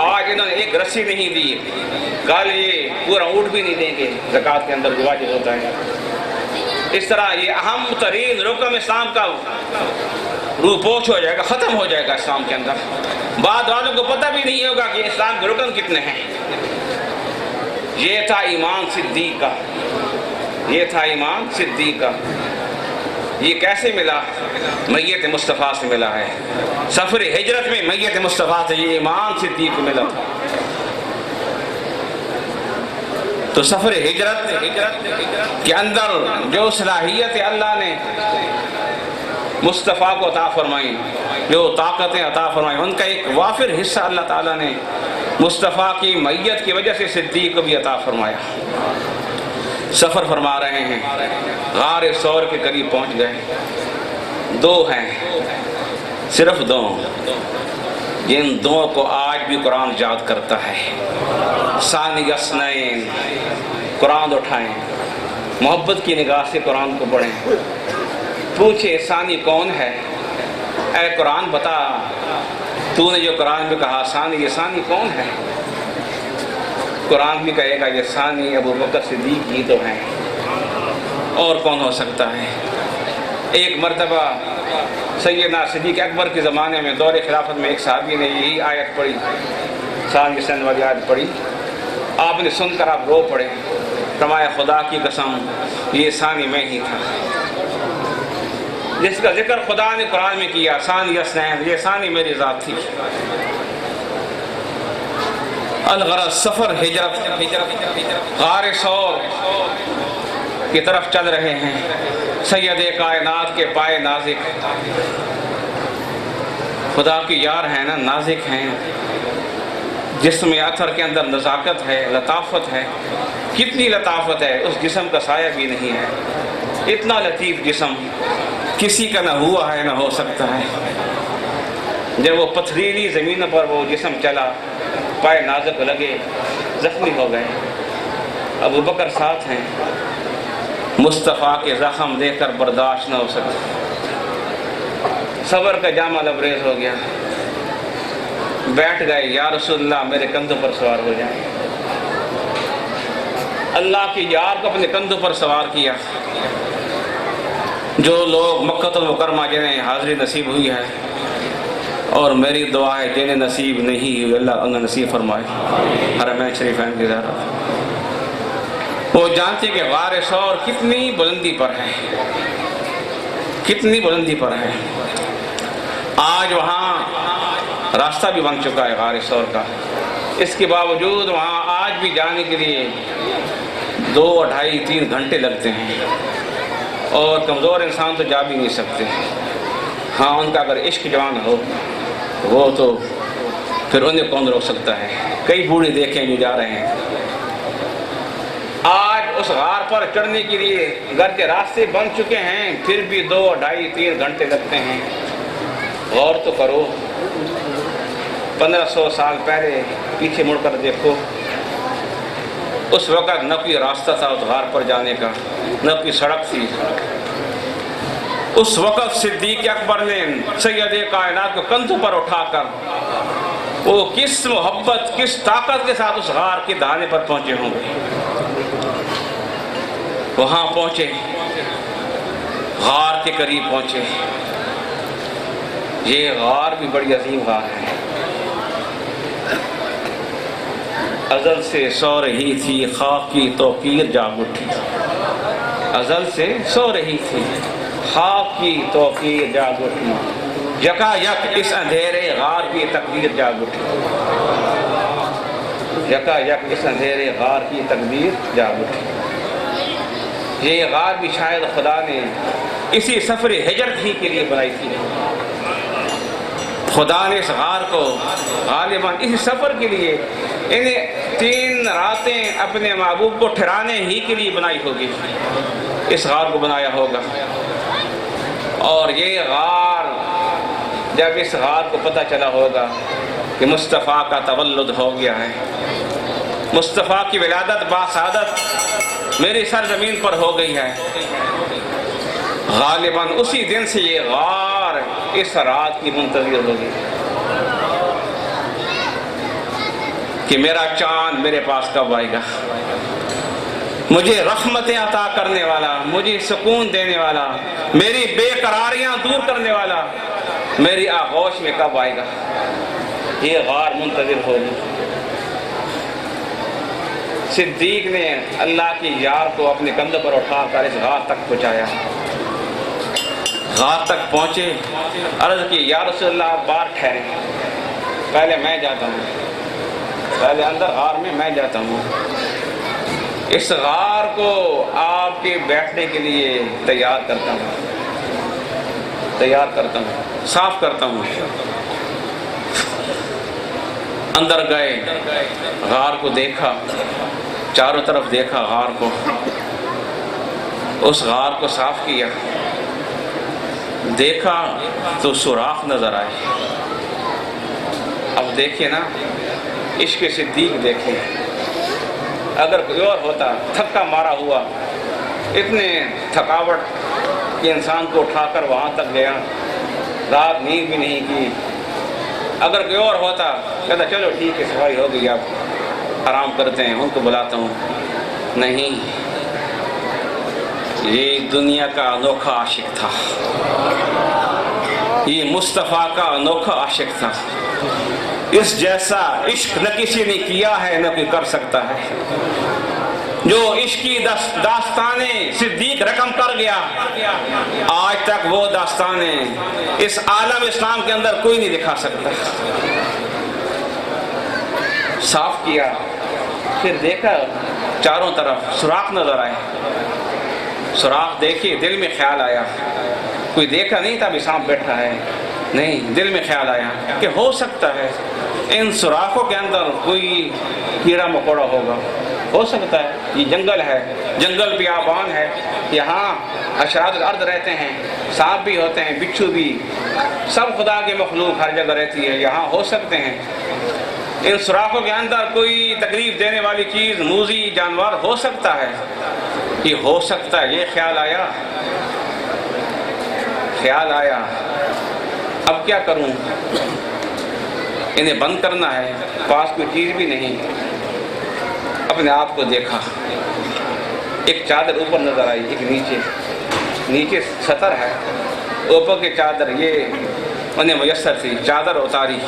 آج انہوں نے ایک رسی نہیں دی، کل یہ پورا اونٹ بھی نہیں دیں گے زکوٰۃ کے اندر جو واجب ہوتا ہے. اس طرح یہ اہم ترین رکن اسلام کا روپوش ہو جائے گا، ختم ہو جائے گا اسلام کے اندر. بعد والوں کو پتہ بھی نہیں ہوگا کہ اسلام کے رکن کتنے ہیں. یہ تھا ایمان صدیق کا. یہ تھا ایمان صدیق کا. یہ کیسے ملا؟ میت مصطفیٰ سے ملا ہے. سفر ہجرت میں میت مصطفیٰ سے یہ ایمان صدیق کو ملا تھا. تو سفر ہجرت کے اندر جو صلاحیت اللہ نے مصطفیٰ کو عطا فرمائی، جو طاقتیں عطا فرمائی، ان کا ایک وافر حصہ اللہ تعالیٰ نے مصطفیٰ کی میت کی وجہ سے صدیق کو بھی عطا فرمایا. سفر فرما رہے ہیں، غار ثور کے قریب پہنچ گئے. 2 ہیں، صرف 2، جن 2 کو آج بھی قرآن یاد کرتا ہے. ثانی اثنین. قرآن اٹھائیں، محبت کی نگاہ سے قرآن کو پڑھیں. پوچھے ثانی کون ہے؟ اے قرآن بتا، تو نے جو قرآن میں کہا ثانی، یہ ثانی کون ہے؟ قرآن بھی کہے گا یہ ثانی ابو بکر صدیق ہی تو ہیں، اور کون ہو سکتا ہے؟ ایک مرتبہ سیدنا صدیق اکبر کے زمانے میں دور خلافت میں ایک صحابی نے یہی آیت پڑھی، ثانی سن والی آیت پڑھی. آپ نے سن کر آپ رو پڑے. فرمایا خدا کی قسم یہ ثانی میں ہی تھا جس کا ذکر خدا نے قرآن میں کیا. ثانی اثنین، یہ ثانی میری ذات تھی. الغرض سفر ہجرت غار ثور کی طرف چل رہے ہیں. سید کائنات کے پائے نازک، خدا کی یار ہیں نا، نازک ہیں. جسم اطہر کے اندر نزاکت ہے، لطافت ہے. کتنی لطافت ہے، اس جسم کا سایہ بھی نہیں ہے. اتنا لطیف جسم کسی کا نہ ہوا ہے نہ ہو سکتا ہے. جب وہ پتھریلی زمین پر وہ جسم چلا، پائے نازک لگے، زخمی ہو گئے. ابو بکر ساتھ ہیں. مصطفیٰ کے زخم دیکھ کر برداشت نہ ہو سکا. صبر کا جامہ لبریز ہو گیا. بیٹھ گئے. یا رسول اللہ میرے کندھوں پر سوار ہو جائیں. اللہ کی یار کو اپنے کندھوں پر سوار کیا. جو لوگ مکہ المکرمہ جنہیں حاضری نصیب ہوئی ہے اور میری دعا ہے جنہیں نصیب نہیں ہوئی اللہ انہیں نصیب فرمائے حرمین شریفین کی زیارت۔ وہ جانتے کہ غار ثور کتنی بلندی پر ہے، کتنی بلندی پر ہے۔ آج وہاں راستہ بھی بن چکا ہے غار ثور کا، اس کے باوجود وہاں آج بھی جانے کے لیے 2 ڈھائی 3 گھنٹے لگتے ہیں، اور کمزور انسان تو جا بھی نہیں سکتے۔ ہاں ان کا اگر عشق جوان ہو وہ تو پھر انہیں کون روک سکتا ہے۔ کئی بوڑھے دیکھیں جو جا رہے ہیں۔ آج اس غار پر چڑھنے کے لیے گرچہ راستے بن چکے ہیں پھر بھی 2 ڈھائی 3 گھنٹے لگتے ہیں۔ غور تو کرو، 1500 سال پہلے پیچھے مڑ کر دیکھو، اس وقت نہ کوئی راستہ تھا اس غار پر جانے کا، نہ کوئی سڑک تھی۔ اس وقت صدیق اکبر نے سید کائنات کو کندھوں پر اٹھا کر وہ کس محبت کس طاقت کے ساتھ اس غار کے دہانے پر پہنچے ہوں گے۔ وہاں پہنچے، غار کے قریب پہنچے۔ یہ غار بھی بڑی عظیم غار ہے، ازل سے سو رہی تھی خاک کی توقیر جاگ اٹھی، ازل سے سو رہی تھی خاک کی توقیر جاگ اٹھی، یکا یک اس اندھیرے غار کی تقدیر جاگ اٹھی، یکا یک اس اندھیرے غار کی تقدیر جاگ اٹھی۔ یہ غار بھی شاید خدا نے اسی سفر ہجرت ہی کے لیے بنائی تھی۔ خدا نے اس غار کو غالباً اسی سفر کے لیے انہیں 3 راتیں اپنے محبوب کو ٹھہرانے ہی کے لیے بنائی ہوگی، اس غار کو بنایا ہوگا۔ اور یہ غار جب اس غار کو پتہ چلا ہوگا کہ مصطفیٰ کا تولد ہو گیا ہے، مصطفیٰ کی ولادت باسعادت میری سرزمین پر ہو گئی ہے، غالباً اسی دن سے یہ غار اس رات کی منتظر ہوگی کہ میرا چاند میرے پاس کب آئے گا، مجھے رحمتیں عطا کرنے والا، مجھے سکون دینے والا، میری بے قراریاں دور کرنے والا میری آغوش میں کب آئے گا۔ یہ غار منتظر ہوگی۔ صدیق نے اللہ کی یار کو اپنے کندھوں پر اٹھا کر اس غار تک پہنچایا۔ غار تک پہنچے، عرض کی یا رسول اللہ آپ باہر ٹھہریں، پہلے میں جاتا ہوں، پہلے اندر غار میں میں جاتا ہوں، اس غار کو آپ کے بیٹھنے کے لیے تیار کرتا ہوں، تیار کرتا ہوں، صاف کرتا ہوں۔ اندر گئے، غار کو دیکھا، چاروں طرف دیکھا غار کو، اس غار کو صاف کیا، دیکھا تو سوراخ نظر آئے۔ اب دیکھیں نا، عشق صدیق دیکھیں، اگر کوئی اور ہوتا تھکا مارا ہوا، اتنے تھکاوٹ کہ انسان کو اٹھا کر وہاں تک گیا، رات نیند بھی نہیں کی، اگر کوئی اور ہوتا کہتا چلو ٹھیک ہے صفائی ہو گئی اب آرام کرتے ہیں، ان کو بلاتا ہوں، نہیں، یہ دنیا کا انوکھا عاشق تھا، یہ مصطفیٰ کا انوکھا عاشق تھا، اس جیسا عشق نہ کسی نے کیا ہے نہ کوئی کر سکتا ہے۔ جو عشق کی داستانیں صدیق رقم کر گیا، آج تک وہ داستانیں اس عالم اسلام کے اندر کوئی نہیں دکھا سکتا۔ صاف کیا، پھر دیکھا چاروں طرف سوراخ نظر آئے، سوراخ دیکھے، دل میں خیال آیا، کوئی دیکھا نہیں تھا ابھی سانپ بیٹھا ہے، نہیں، دل میں خیال آیا کہ ہو سکتا ہے ان سوراخوں کے اندر کوئی کیڑا مکوڑا ہوگا، ہو سکتا ہے یہ جنگل ہے، جنگل بیابان ہے، یہاں حشرات الارض رہتے ہیں، سانپ بھی ہوتے ہیں، بچھو بھی، سب خدا کے مخلوق ہر جگہ رہتی ہے، یہاں ہو سکتے ہیں ان سوراخوں کے اندر کوئی تکلیف دینے والی چیز، موذی جانور ہو سکتا ہے، یہ ہو سکتا ہے، یہ خیال آیا، خیال آیا، اب کیا کروں، انہیں بند کرنا ہے، پاس کوئی چیز بھی نہیں، اپنے آپ کو دیکھا، ایک چادر اوپر نظر آئی، ایک نیچے، نیچے سطر ہے، اوپر کی چادر یہ انہیں میسر تھی، چادر اتاری،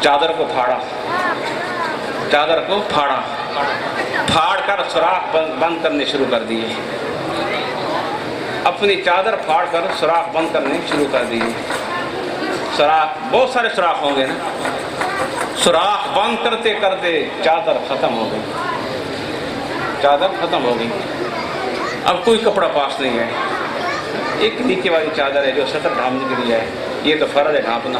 چادر کو پھاڑا، چادر کو پھاڑا، پھاڑ کر سوراخ بند کرنے شروع کر دیے، اپنی چادر پھاڑ کر سوراخ بند کرنے شروع کر دیے۔ سوراخ بہت سارے سوراخ ہوں گے نا، سوراخ بند کرتے کرتے چادر ختم ہو گئی، چادر ختم ہو گئی، اب کوئی کپڑا پاس نہیں ہے، ایک نیچے والی چادر ہے جو سطر ڈھانپنے کے لیے ہے، یہ تو فرض ہے ڈھانپنا،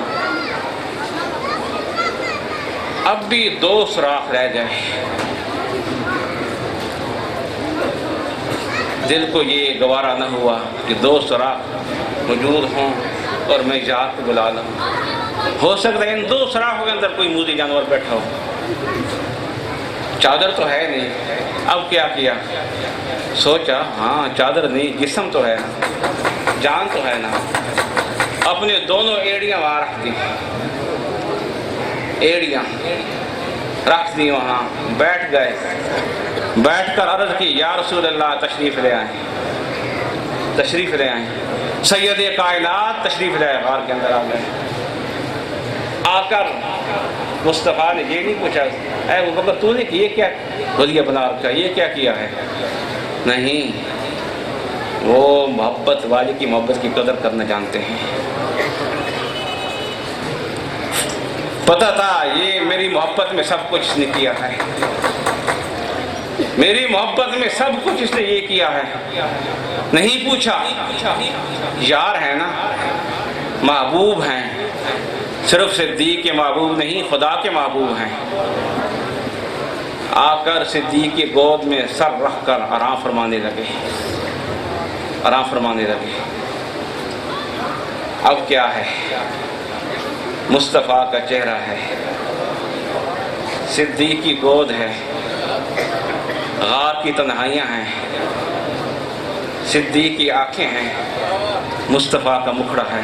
اب بھی 2 سوراخ رہ گئے۔ دل کو یہ گوارا نہ ہوا کہ 2 سوراخ موجود ہوں اور میں ذات کو بلا لوں، ہو سکتا ہے ان 2 سوراخوں کے اندر کوئی موذی جانور بیٹھا ہو، چادر تو ہے نہیں، اب کیا کیا؟ سوچا ہاں چادر نہیں، جسم تو ہے نا، جان تو ہے نا، اپنے دونوں ایڑیاں وہاں رکھ دی، ایڑیاں رکھ دی وہاں، بیٹھ گئے، بیٹھ کر عرض کی یا رسول اللہ تشریف لے آئیں، تشریف لے آئیں، سید کائنات تشریف لے آئے، غار کے اندر آ گئے، آ کر مصطفیٰ نے یہ نہیں پوچھا اے ابو بکر تو نے یہ کیا ولیہ بنا رکھا، یہ کیا کیا ہے، نہیں، وہ محبت والی کی محبت کی قدر کرنا جانتے ہیں، پتہ تھا یہ میری محبت میں سب کچھ اس نے کیا ہے، میری محبت میں سب کچھ اس نے یہ کیا ہے، نہیں پوچھا، یار ہے نا، محبوب ہیں، صرف صدیق کے محبوب نہیں خدا کے محبوب ہیں، آ کر صدیق کی گود میں سر رکھ کر آرام فرمانے لگے، آرام فرمانے لگے، اب کیا ہے؟ مصطفیٰ کا چہرہ ہے، صدیق کی گود ہے، غار کی تنہائیاں ہیں، صدیق کی آنکھیں ہیں، مصطفیٰ کا مکھڑا ہے،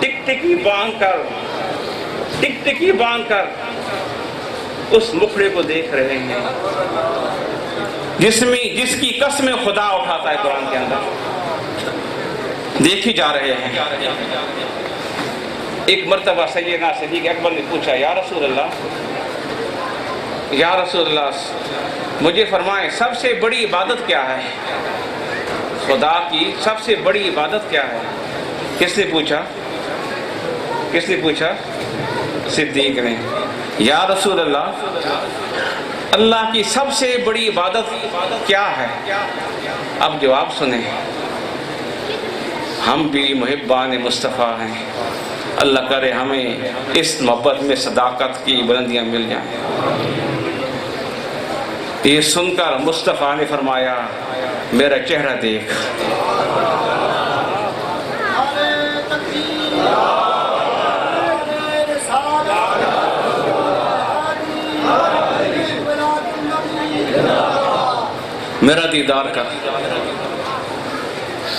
ٹک ٹکی باندھ کر، ٹک ٹکی باندھ کر اس مکھڑے کو دیکھ رہے ہیں، جس کی قسم خدا اٹھاتا ہے قرآن کے اندر، دیکھے جا رہے ہیں۔ ایک مرتبہ سیدنا صدیق اکبر نے پوچھا یا رسول اللہ مجھے فرمائیں سب سے بڑی عبادت کیا ہے، خدا کی سب سے بڑی عبادت کیا ہے؟ کس نے پوچھا؟ کس نے پوچھا؟ صدیق نے۔ یا رسول اللہ کی سب سے بڑی عبادت کیا ہے؟ اب جواب سنیں، ہم بھی محبان مصطفیٰ ہیں، اللہ کرے ہمیں اس محبت میں صداقت کی بلندیاں مل جائیں۔ یہ سن کر مصطفیٰ نے فرمایا میرا چہرہ دیکھ، میرا دیدار کر۔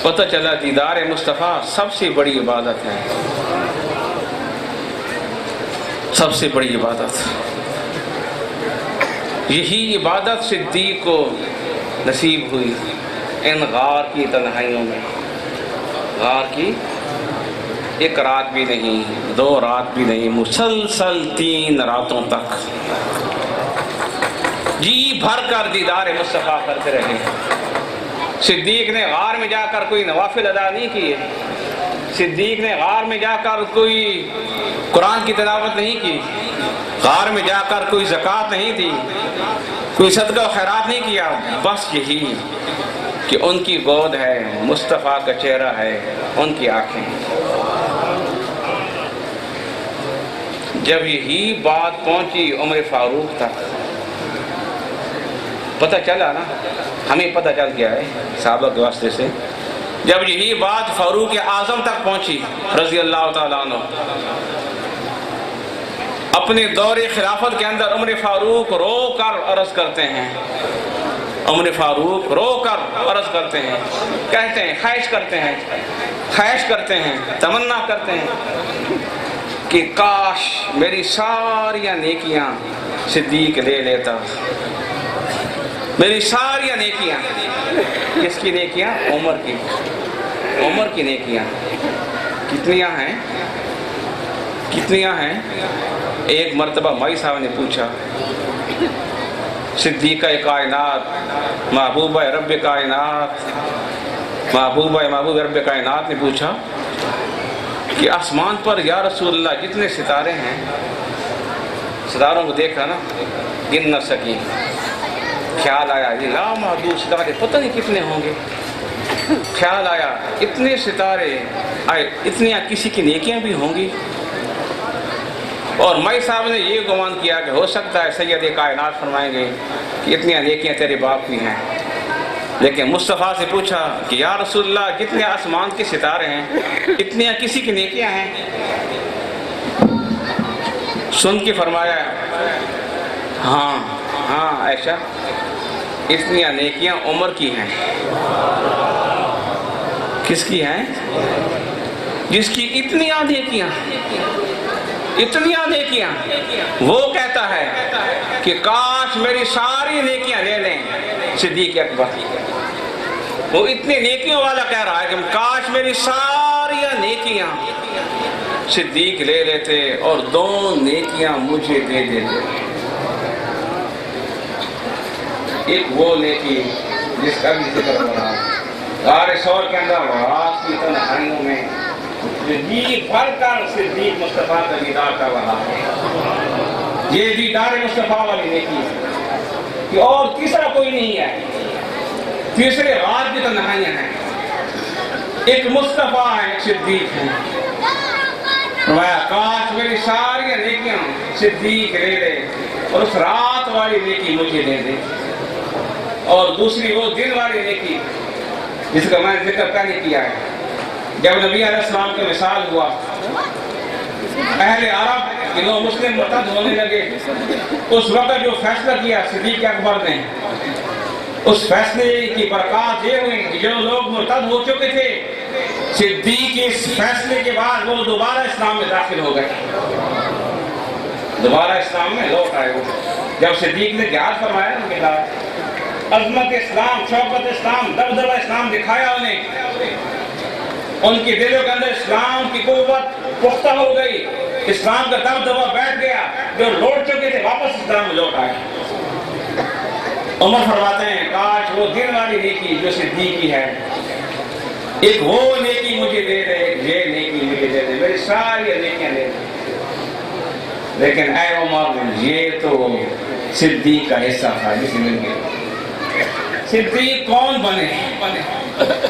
پتہ چلا دیدار مصطفیٰ سب سے بڑی عبادت ہے، سب سے بڑی عبادت، یہی عبادت صدیق کو نصیب ہوئی ان غار کی تنہائیوں میں، غار کی ایک رات بھی نہیں، 2 رات بھی نہیں، مسلسل 3 راتوں تک جی بھر کر دیدار مصطفیٰ کرتے رہے۔ صدیق نے غار میں جا کر کوئی نوافل ادا نہیں کیے، صدیق نے غار میں جا کر کوئی قرآن کی تلاوت نہیں کی، غار میں جا کر کوئی زکوٰۃ نہیں دی، کوئی صدقہ و خیرات نہیں کیا، بس یہی کہ ان کی گود ہے، مصطفیٰ کا چہرہ ہے، ان کی آنکھیں۔ جب یہی بات پہنچی عمر فاروق تک، پتہ چلا نا، ہمیں پتہ چل گیا ہے صحابہ کے واسطے سے، جب یہی بات فاروق اعظم تک پہنچی رضی اللہ تعالیٰ عنہ، اپنے دور خلافت کے اندر عمر فاروق رو کر عرض کرتے ہیں، عمر فاروق رو کر عرض کرتے ہیں، کہتے ہیں، خواہش کرتے ہیں، تمنا کرتے ہیں کہ کاش میری ساری نیکیاں صدیق لے لیتا، میری ساری نیکیاں کس کی نیکیاں؟ عمر کی، عمر کی نیکیاں کتنیاں ہیں؟ کتنیاں ہیں؟ ایک مرتبہ مائی صاحب نے پوچھا، صدیقہ کائنات، محبوبہ رب کائنات، محبوب رب کائنات نے پوچھا کہ آسمان پر یا رسول اللہ جتنے ستارے ہیں، ستاروں کو دیکھا نا، گن نہ سکی، خیال آیا یہ لا محدود ستارے پتہ نہیں کتنے ہوں گے، خیال آیا اتنے ستارے آئے، اتنیاں کسی کی نیکیاں بھی ہوں گی. اور مائی صاحب نے یہ گمان کیا کہ ہو سکتا ہے سید کائنات فرمائیں گے کہ اتنیاں نیکیاں تیرے باپ کی ہیں. لیکن مصطفیٰ سے پوچھا کہ یا رسول اللہ جتنے آسمان کے ستارے ہیں اتنیاں کسی کی نیکیاں ہیں؟ سن کے فرمایا ہاں ہاں عائشہ، اتنیاں نیکیاں عمر کی ہیں. کس کی ہیں؟ جس کی اتنیاں نیکیاں، اتنیاں نیکیاں. وہ کہتا ہے کہ کاش میری ساری نیکیاں لے لیں صدیق اکبر. وہ اتنی نیکیوں والا کہہ رہا ہے کہ کاش میری ساری نیکیاں صدیق لے لیتے اور 2 نیکیاں مجھے دے دیتے. ایک وہ نیکی جس کا بھی ذکر ہو رہا ہے غار ثور کے اندر رات کی تنہائیوں میں جی بھر کر صدیق مصطفیٰ کا دیدار کر رہا ہے. یہ دیدار مصطفیٰ والی نیکی ہے کہ اور تیسرا کوئی نہیں ہے. تیسرے رات کی تنہائیاں ہیں، ایک مصطفیٰ ہے، ایک صدیق ہے. فرمایا کاش میری ساری نیکیاں صدیق لے لے اور اس رات والی نیکی مجھے دے دے. اور دوسری وہ دن والی نیکی جس کا میں ذکر پہلے کیا ہے. جب نبی علیہ السلام کا وصال ہوا، اہل عرب کے لوگ مسلم مرتد ہونے لگے. اس وقت جو فیصلہ کیا صدیق اکبر نے، اس فیصلے کی برکات یہ ہوئی کہ جو لوگ مرتد ہو چکے تھے، صدیق کے اس فیصلے کے بعد وہ دوبارہ اسلام میں داخل ہو گئے، دوبارہ اسلام میں لوٹ آئے. وہ جب صدیق نے جہاد فرمایا ان کے خلاف، عظمت اسلام، شوکت اسلام، دبدبہ اسلام دکھایا انہیں، ان کے دلوں کے اندر اسلام کی قوت پختہ ہو گئی، اسلام کا دبدبہ بیٹھ گیا. جو لوٹ چکے تھے واپس اسلام میں لوٹ آئے. عمر فرماتے ہیں کاش وہ دن والی نیکی جو صدیقی ہے، ایک وہ نیکی مجھے دے دے، ایک یہ نیکی مجھے دے دے، میری ساری نیکیاں دے دے. لیکن اے عمر، یہ تو صدیق کا حصہ تھا جسے مل گیا. صدیق کون بنے؟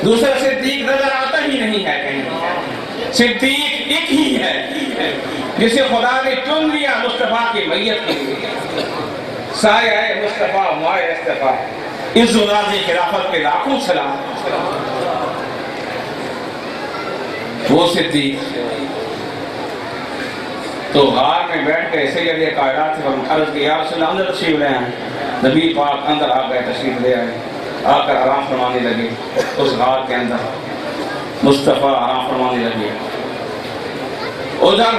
دوسرا صدیق نظر آتا ہی نہیں ہے کہیں. صدیق ایک ہی ہے جسے خدا نے چن لیا مصطفیٰ کی میت کے لیے. سایہ مصطفیٰ مائے اصطفیٰ، عز و ناز خلافت پہ لاکھوں سلام. وہ صدیق تو غار میں بیٹھ کے سید کائنات سے عرض کی یا رسول اللہ اندر تشریف لے آئے. نبی پاک اندر آ گئے، تشریف لے آئے، آ کر آرام فرمانے لگے. اس غار کے اندر مصطفیٰ آرام فرمانے لگے. ادھر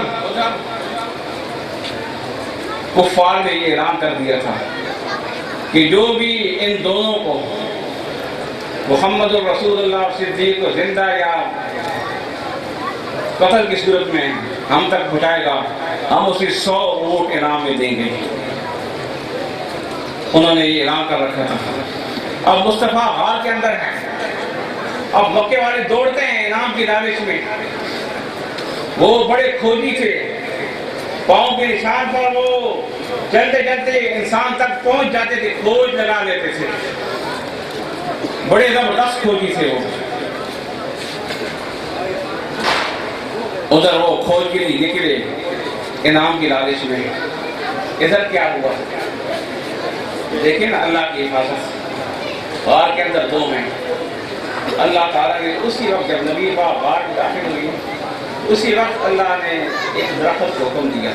کفار نے یہ اعلان کر دیا تھا کہ جو بھی ان دونوں کو، محمد الرسول اللہ اور صدیق کو زندہ یا قتل کی صورت میں ہم تک پہنچائے گا، ہم اسے 100 اونٹ انعام میں دیں گے. انہوں نے یہ اعلان کر رکھا تھا. اب مصطفیٰ غار کے اندر ہے. اب مکے والے دوڑتے ہیں انعام کی لالچ میں. وہ بڑے کھوجی تھے، پاؤں کے نشان پر وہ چلتے چلتے انسان تک پہنچ جاتے تھے، کھوج لگا لیتے تھے. بڑے زبردست کھوجی تھے وہ. ادھر وہ کھوج کے لیے نکلے انعام کی لالچ میں. ادھر کیا ہوا دیکھیں نا، اللہ کی حفاظت. غار کے اندر 2 میں اللہ تعالیٰ نے اسی وقت جب نبی پاک غار میں داخل ہوئی، اسی وقت اللہ نے ایک درخت کو حکم دیا.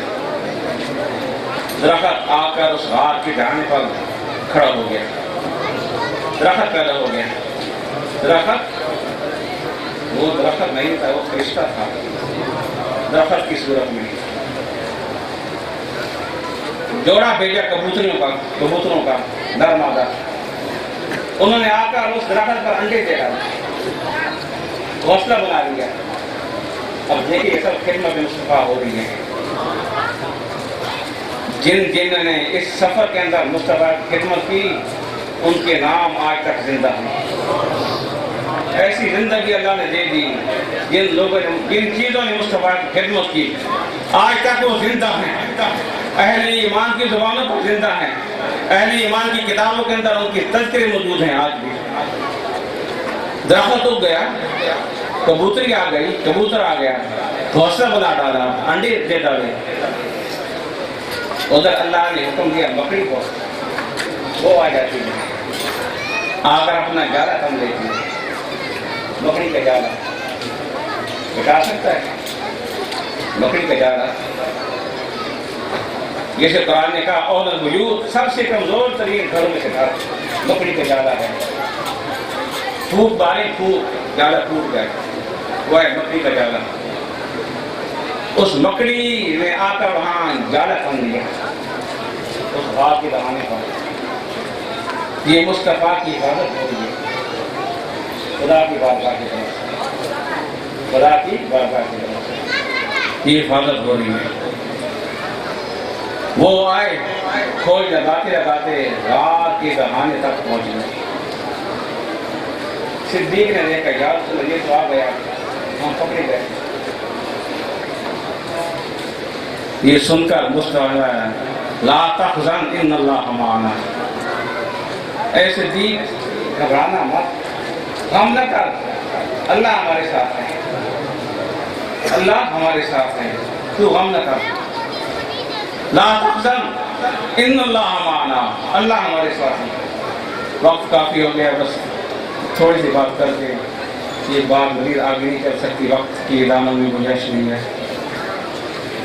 درخت آ کر اس غار کے ڈھانے پر کھڑا ہو گیا. درخت پیدا ہو گیا. درخت وہ درخت نہیں تھا، وہ فرشتہ تھا درخت کی صورت میں. جوڑا بھیجا کبوتروں کا، نر مادہ. انہوں نے آ کر اس درخت پر انڈے دے ڈالے، گھونسلہ بنا لیا۔ اب دیکھیے یہ سب خدمت مصطفیٰ ہو رہی ہے۔ جن نے اس سفر کے اندر مصطفیٰ کی خدمت کی ان کے نام آج تک زندہ ہیں۔ ایسی زندگی اللہ نے دے دی، جن لوگوں نے جن چیزوں نے مصطفیٰ کی خدمت کی آج تک وہ زندہ ہیں، اہل ایمان کی زبانوں پر زندہ ہیں، اہل ایمان کی کتابوں کے اندر ان کی تذکرے موجود ہیں آج بھی۔ درخت اگ گیا، کبوتری آ گئی، کبوتر آ گیا، گھونسلہ بنا ڈالا، انڈے دے ڈالے۔ ادھر اللہ نے حکم دیا بکری کو، وہ آ جاتی ہے، آ کر اپنا جالا تم لیتی ہے۔ بکری کا جالا بٹا سکتا ہے؟ بکری کا جالا جیسے قرآن نے کہا اول البیوت، سب سے کمزور ترین گھروں میں سے گھر بکری کا جالا ہے۔ پھوٹ بارے پھوٹ، جالا ٹوٹ گیا، وہ ہے بکری کا جالا۔ اس مکڑی نے آ کر وہاں جالا تن لیا اس غار کے دہانے پر۔ یہ مصطفیٰ کی حفاظت ہو رہی ہے خدا کی بارگاہ کی طرف سے، خدا کی بارگاہ کی طرف سے یہ حفاظت ہو رہی ہے۔ وہ آئے، کھوج لگاتے لگاتے غار کے دہانے تک پہنچ گئے۔ صدیق نے دیکھا یا رسول اللہ، یہ تو آ گیا، ہم پکڑے گئے۔ یہ سن کر مصطفیٰ لا تحزن ان اللہ معنا، اے صدیق گھبرانا مت، غم نہ کر، اللہ ہمارے ساتھ ہے، اللہ ہمارے ساتھ ہے، تو غم نہ کر۔ لا تحزن ان اللہ معنا، اللہ ہمارے ساتھ ہے۔ وقت کافی ہو گیا، بس تھوڑی سی بات کر کے یہ بات مزید آگے نہیں چل سکتی، وقت کی دامن میں گنجائش نہیں ہے۔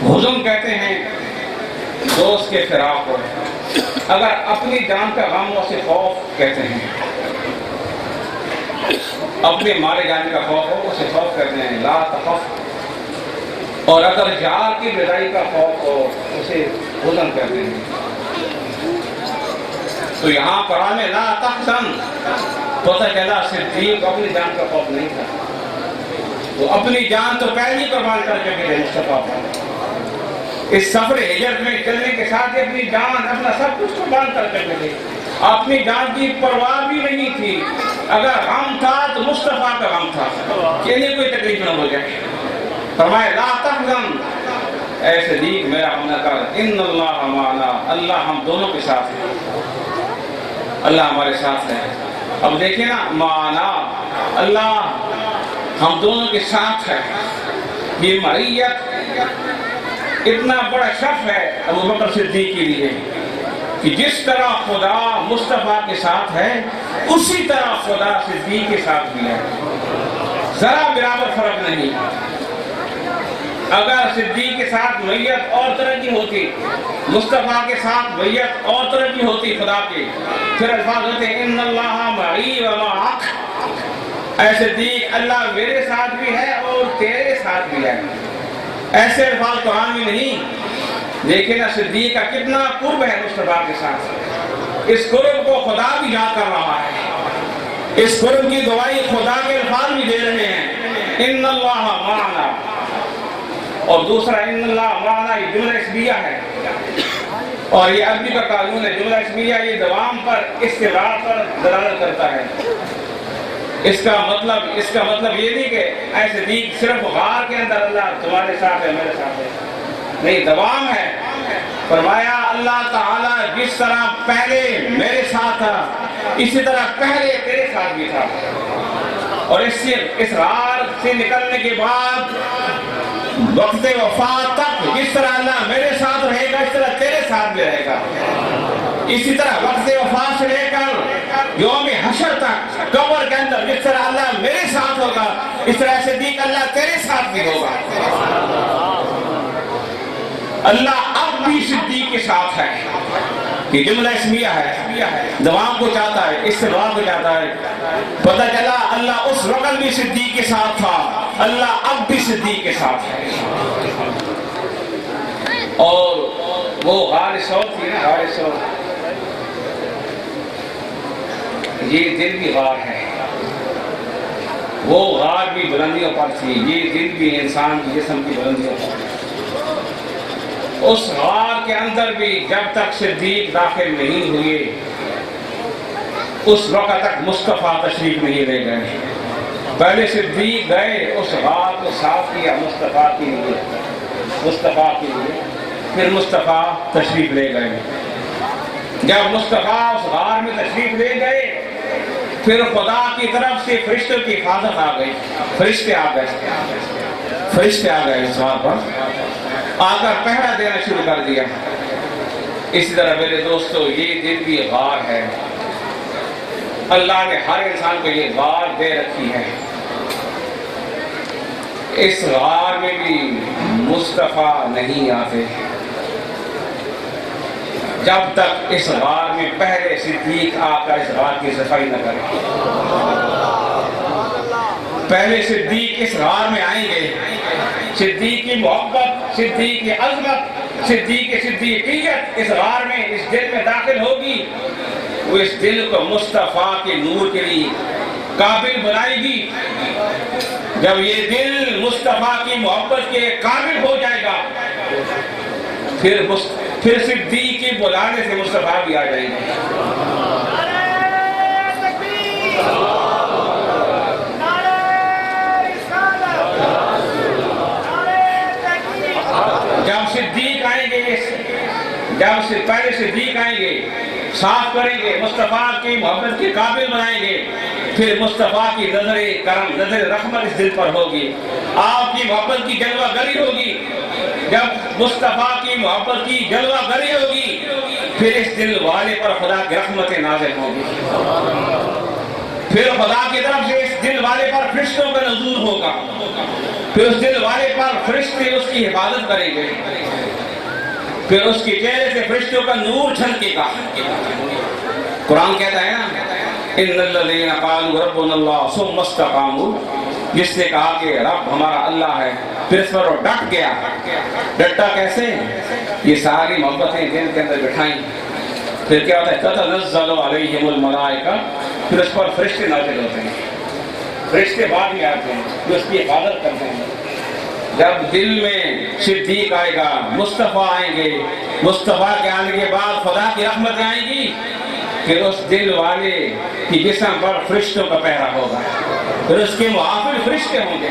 حزن کہتے ہیں دوست کے فراق کو، اگر اپنی جان کا غم اسے خوف کہتے ہیں، اپنے مارے جانے کا خوف ہو اسے خوف کہتے ہیں، لا تخف، اور اگر یار کی جدائی کا خوف ہو اسے حزن کہتے ہیں۔ تو یہاں قرآن میں لا تحزن، پتہ چلا صدیق اپنی جان کا خوف نہیں تھا، وہ اپنی جان تو پہلے ہی قربان کر کے گئے مصطفیٰ پر۔ اس سفر ہجرت میں چلنے کے ساتھ اپنی جان، اپنا سب کچھ قربان کر کے گئے، اپنی جان کی پرواہ بھی نہیں تھی۔ اگر غم تھا تو مصطفیٰ کا غم تھا کہ انہیں کوئی تکلیف نہ ہو جائے۔ فرمایا لا تحزن، اے صدیق میرا غم نہ کر، ان اللہ معنا، اللہ ہم دونوں کے ساتھ ہے، اللہ ہمارے ساتھ ہے۔ اب دیکھیں نا، معنا اللہ ہم دونوں کے ساتھ ہے، یہ معیت اتنا بڑا شرف ہے ابو بکر صدیق کے لیے کہ جس طرح خدا مصطفیٰ کے ساتھ ہے اسی طرح خدا صدیق کے ساتھ بھی ہے، ذرا برابر فرق نہیں۔ اگر صدیق کے ساتھ میت اور طرح کی ہوتی، مصطفیٰ کے ساتھ میت اور طرح کی ہوتی خدا کی، پھر الفاظ ہوتے ہیں ان اللہ معی و معک، اے صدیق اللہ میرے ساتھ بھی ہے اور تیرے ساتھ بھی ہے۔ ایسے الفاظ قرآن میں نہیں، لیکن صدیق کا کتنا قرب ہے مصطفیٰ کے ساتھ، اس قرب کو خدا بھی یاد کر رہا ہے، اس قرب کی گواہی خدا کے الفاظ بھی دے رہے ہیں، ان اللہ معنا۔ اور دوسرا ان اللہ معنا یہ جملہ اسمیہ ہے، اور یہ عربی کا قانون ہے، جملہ اسمیہ یہ دوام پر، استمرار پر دلالت کرتا ہے۔ اس کا مطلب یہ نہیں کہ اے صدیق صرف غار کے اندر اللہ تمہارے ساتھ ہے میرے ساتھ ہے، نہیں، دوام ہے۔ فرمایا اللہ تعالیٰ جس طرح پہلے میرے ساتھ تھا اسی طرح پہلے تیرے ساتھ بھی تھا، اور اس غار سے نکلنے کے بعد وقت وفات تک جس طرح اللہ میرے ساتھ رہے گا اس طرح تیرے ساتھ بھی رہے گا، اسی طرح وقت وفات سے لے کر یوم حشر تک قبر کے اندر جس طرح اللہ میرے ساتھ ہوگا اس طرح صدیق اللہ تیرے ساتھ بھی ہوگا۔ اللہ اب بھی صدیق کے ساتھ ہے، یہ جملہ اسمیہ ہے، دوام کو چاہتا ہے، استمرار کو چاہتا ہے۔ پتہ چلا اللہ اس وقت بھی صدیق کے ساتھ تھا، اللہ اب بھی صدیق کے ساتھ ہے۔ اور وہ غار ثور تھی نا، غار ثور، یہ دل بھی غار ہے، وہ غار بھی بلندیوں پر تھی، یہ دل بھی انسان کی جسم کی بلندیوں پر تھی۔ اس غار کے اندر بھی جب تک صدیق داخل نہیں ہوئے اس وقت تک مصطفیٰ تشریف نہیں لے گئے۔ پہلے صدیق گئے، اس غار کو صاف کیا مصطفیٰ کے لیے، پھر مصطفیٰ تشریف لے گئے۔ جب مصطفیٰ اس غار میں تشریف لے گئے پھر خدا کی طرف سے فرشتوں کی حفاظت آ گئی، فرشتے آ گئے اس غار پر آ کر پہرا دینا شروع کر دیا۔ اسی طرح میرے دوستو یہ دل بھی غار ہے، اللہ نے ہر انسان کو یہ غار دے رکھی ہے۔ اس غار میں بھی مصطفیٰ نہیں آتے جب تک اس غار میں پہلے صدیق آ کر اس غار کی صفائی نہ کرے۔ پہلے صدیق اس غار میں آئیں گے، صدیق کی محبت، صدیق کی عظمت، صدیق کی صدیقیت اس غار میں، اس دل میں داخل ہوگی، وہ اس دل کو مصطفیٰ کے نور کے لیے قابل بنائے گی۔ جب یہ دل مصطفیٰ کی محبت کے قابل ہو جائے گا پھر صدیق کے بلانے سے مصطفیٰ بھی آ جائے گا۔ جب صدیق آئیں گے، جب پہلے صدیق آئیں گے، صاف کریں گے، مصطفیٰ کی محبت کے قابل بنائیں گے، پھر مصطفیٰ کی نظر کرم، نظر رحمت اس دل پر ہوگی، آپ کی محبت کی جلوہ گری ہوگی۔ جب مصطفیٰ کی محبت کی جلوہ گری ہوگی پھر اس دل والے پر خدا کی رحمتیں نازل ہوگی، پھر خدا کی طرف سے اس دل والے پر فرشتوں کا نزول ہوگا، پھر اس دل والے پر فرشتے اس کی حفاظت کریں گے، پھر اس کے چہرے سے فرشتوں کا نور چھلکے گا۔ قرآن کہتا ہے نا ان الذین قالوا ربنا اللہ ثم استقاموا، جس نے کہا کہ رب ہمارا اللہ ہے پھر اس پر وہ ڈٹ گیا۔ ڈٹا کیسے؟ یہ ساری محبتیں دل کے اندر بٹھائیں، پھر کیا ہوتا ہے تتنزل علیہم الملائکہ، پھر اس پر فرشتے نازل ہوتے ہیں، فرشتے بعد میں آتے ہیں جو اس کی حفاظت کرتے ہیں۔ جب دل میں صدیق آئے گا، مصطفیٰ آئیں گے، مصطفیٰ کے آنے کے بعد خدا کی رحمتیں آئیں گی، پھر اس دل والے کی جسم پر فرشتوں کا پہرا ہوگا، پھر اس کے محافظ فرشتے ہوں گے،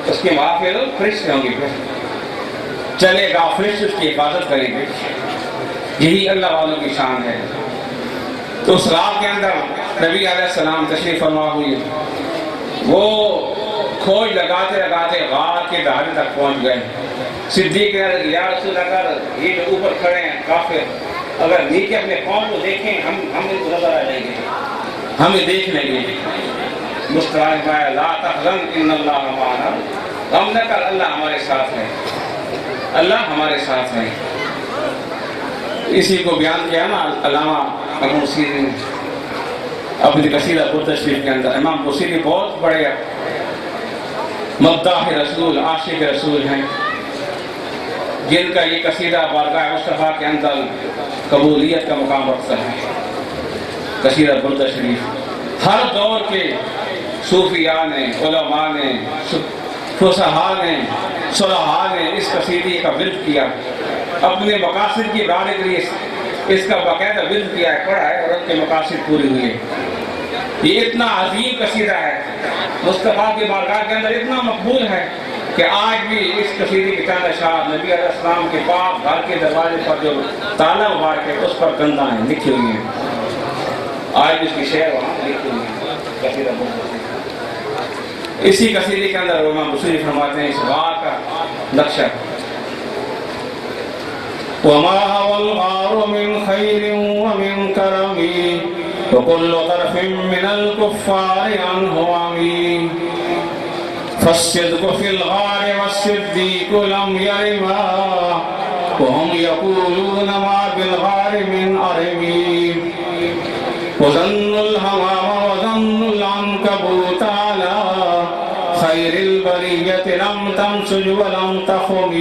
اس کے محافظ فرشتے ہوں گے، پھر چلے گا، فرشتے اس کی حفاظت کریں گے۔ یہی اللہ والوں کی شان ہے۔ تو اس رات کے اندر نبی علیہ السلام تشریف فرما ہوئی، وہ کھوج لگاتے لگاتے غار کے دہانے تک پہنچ گئے۔ صدیق نے عرض یا رسول اللہ، یہ جو اوپر کھڑے ہیں کافر، اگر نیچے اپنے قوم کو دیکھیں ہم ان کو نظر آ جائیں گے، ہمیں دیکھ لیں گے۔ مسکرائے فرمایا لا تحزن ان اللہ معنا، غم نہ کر، اللہ ہمارے ساتھ ہے، اللہ ہمارے ساتھ ہے۔ اسی کو بیان کیا نا علامہ ابو بصیری نے اپنی قصیدہ تشریف کے اندر۔ امام بصیری بہت بڑے مداح رسول، عاشق رسول ہیں، جن کا یہ قصیدہ بارگاہ مصطفیٰ کے اندر قبولیت کا مقام رکھتا ہے۔ قصیدہ برد شریف ہر دور کے صوفیاء نے، علماء نے، فصحاء نے، صلحاء نے اس قصیدے کا ورد کیا، اپنے مقاصد کی بڑھانے کے لیے اس کا باقاعدہ ورد کیا ہے، پڑھا ہے اور ان کے مقاصد پوری ہوئی ہے۔ یہ اتنا عظیم قصیدہ ہے، مصطفیٰ کی بارگاہ کے اندر اتنا مقبول ہے کہ آج بھی اس قصیدے کے چند اشعار نبی علیہ السلام کے پاک گھر کے دروازے پر جو تالا مار کے اس پر گندہ ہیں، لکھی ہوئی ہیں، آج بھی اس کی شعر وہاں لکھی ہوئی ہے۔ قصیدہ اسی قصیدے کے اندر امام بصیری فرماتے ہیں اس غار کا نقشہ وَمَا هَوَى الْغَارُ مِنْ خَيْرٍ وَمِنْ كَرَمٍ وَكُلُّ طَرْفٍ مِنَ الْكُفَّارِ عَنْهُ عَمِيٍ فَالصِّدْقُ فِي الْغَارِ وَالصِّدِّيقُ لَمْ يَرِمَا وَهُمْ يَقُولُونَ مَا بِالْغَارِ مِنْ أَرِمٍ وَظَنُّ الْهَمَامَ وَظَنُّ الْعَنْكَبُوتَ عَلَى خَيْرِ الْبَرِيَّةِ لَمْ تَنْسُجْ وَلَمْ تَخُمِ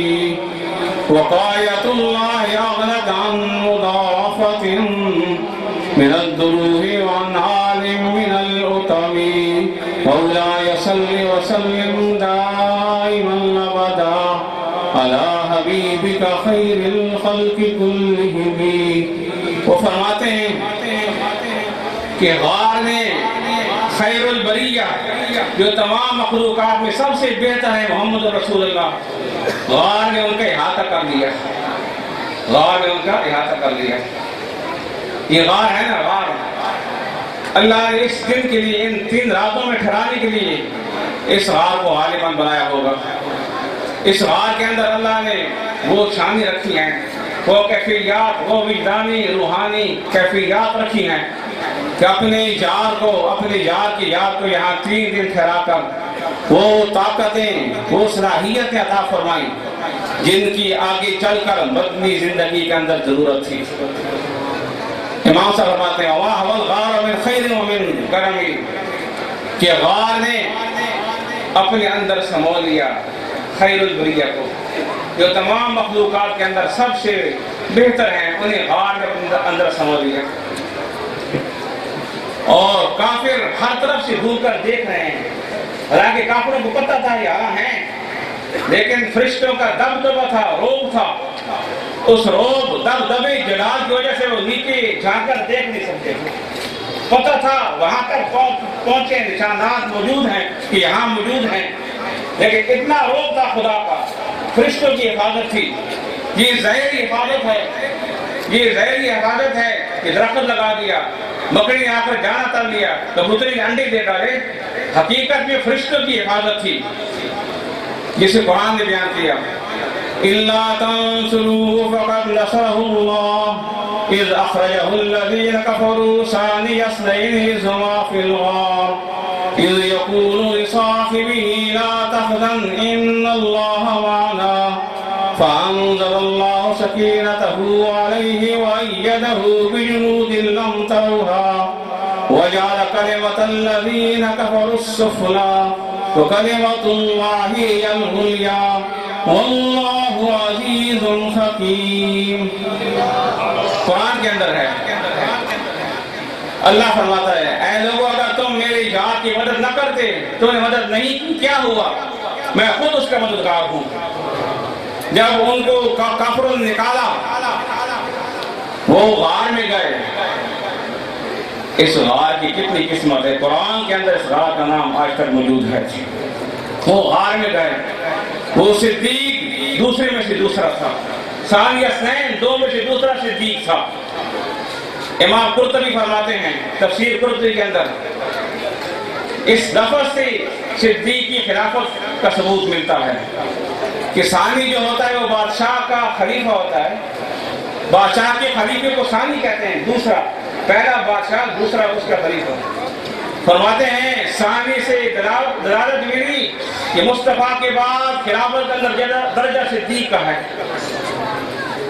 وقاية الله أغنت عن مضاعفة من الدروه وعن عال من الأطم مولاي صل وسلم دائما أبدا على حبيبك خير الخلق كلهم. وہ فرماتے ہیں کہ غار نے خیر البریہ جو تمام مخلوقات میں سب سے بہتر ہے محمد رسول اللہ، غار نے ان کا احاطہ کر لیا. غار نے ان کا احاطہ کر لیا. یہ غار ہے نا، غار اللہ نے اس دن کے لیے، ان 3 راتوں میں ٹھہرانے کے لیے اس غار کو غالباً بنایا ہوگا. اس غار کے اندر اللہ نے وہ شانی رکھی ہیں، وہ کیفیات، وہ وجدانی روحانی کیفیات رکھی ہیں کہ اپنے یار کی یاد کو یہاں 3 دن ٹھہرا کر وہ طاقتیں، وہ صلاحیتیں عطا فرمائیں جن کی آگے چل کر مدنی زندگی کے اندر ضرورت تھی. امام صاحب فرماتے ہیں واہ والغار من خیر ومن کرم، کہ غار نے اپنے اندر سمو لیا خیر البریہ کو، جو تمام مخلوقات کے اندر سب سے بہتر ہیں، انہیں غار نے اپنے اندر سمو لیا. اور کافر ہر طرف سے گھوم کر دیکھ رہے ہیں، حالانکہ کافروں کو پتہ تھا یہاں ہیں، لیکن فرشتوں کا دبدبہ تھا، روب تھا. اس روب دبدبے جلال کی وجہ سے وہ نیچے جھانک کر دیکھ نہیں سکتے تھے. پتہ تھا وہاں تک پہنچے، نشانات موجود ہیں کہ یہاں موجود ہیں، لیکن اتنا روب تھا خدا کا. فرشتوں کی حفاظت تھی. یہ ظاہری حفاظت ہے، یہ ظاہری حفاظت ہے کہ درخت لگا دیا، مکڑی نے آ کر جانا تل لیا، کبوتری نے انڈے دے ڈالے. حقیقت میں فرشتوں کی حفاظت تھی، جسے قرآن نے بیان کیا إِلَّا تَنْصُرُوهُ فَقَدْ نَصَرَهُ اللَّهُ إِذْ أَخْرَجَهُ الَّذِينَ كَفَرُوا ثَانِيَ اثْنَيْنِ إِذْ هُمَا فِي الْغَارِ إِذْ يَقُولُ لِصَاحِبِهِ لَا تَحْزَنْ إِنَّ اللَّهَ مَعَنَا فَأَنزَلَ اللَّهُ سَكِينَتَهُ عَلَيْهِ وَأَيَّدَهُ بِجُنُودٍ لَّمْ تَرَوْهَا وَجَعَلَ كَلِمَةَ الَّذِينَ كَفَرُوا السُّفْلَىٰ وَكَلِمَةُ اللَّهِ هِيَ الْعُلْيَا واللہ عزیز حکیم. قرآن کے اندر ہے، اللہ فرماتا ہے اے لوگو اگر تم میری ذات کی مدد نہ کرتے، تم نے مدد نہیں کی، کیا ہوا؟ میں خود اس کا مددگار ہوں. جب ان کو کافروں نے نکالا، وہ غار میں گئے. اس غار کی کتنی قسمت ہے، قرآن کے اندر اس غار کا نام آج تک موجود ہے. وہ غار میں گئے، وہ صدیق دوسرے میں سے دوسرا تھا، ثانی اثنین 2 میں سے دوسرا صدیق تھا. امام قرطبی فرماتے ہیں تفسیر قرطبی کے اندر اس لفظ سے صدیق کی خلافت کا ثبوت ملتا ہے کہ ثانی جو ہوتا ہے وہ بادشاہ کا خلیفہ ہوتا ہے. بادشاہ کے خلیفے کو ثانی کہتے ہیں، دوسرا، پہلا بادشاہ، دوسرا اس کا خلیفہ. فرماتے ہیں ثانی سے دلالت ملی کہ مصطفیٰ کے بعد خلافت کا درجہ صدیق کا ہے.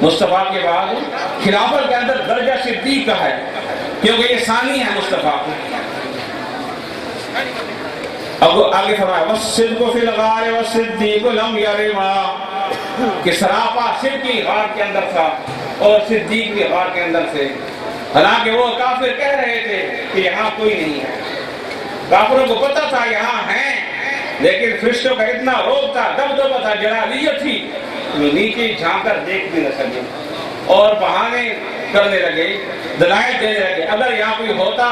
مصطفیٰ کے بعد خلافت کے اندر درجہ صدیق کا ہے، کیونکہ یہ ثانی ہے مصطفیٰ. اب آگے فرمایا وَالصِّدْقُ فِي الْغَارِ وَالصِّدِّيقُ لَمْ يَرِمَا، کہ سراپا صدقی غار کے اندر تھا اور صدیق بھی غار کے اندر تھے. حالانکہ وہ کافر کہہ رہے تھے کہ یہاں کوئی نہیں ہے. کافروں کو پتہ تھا یہاں ہیں، لیکن فرشتوں کا اتنا روب تھا، دبدبہ تھا، جلالیت تھی، وہ نیچے جھانک کر دیکھ بھی نہ سکے اور بہانے کرنے لگے، دلائل دینے لگے. اگر یہاں کوئی ہوتا،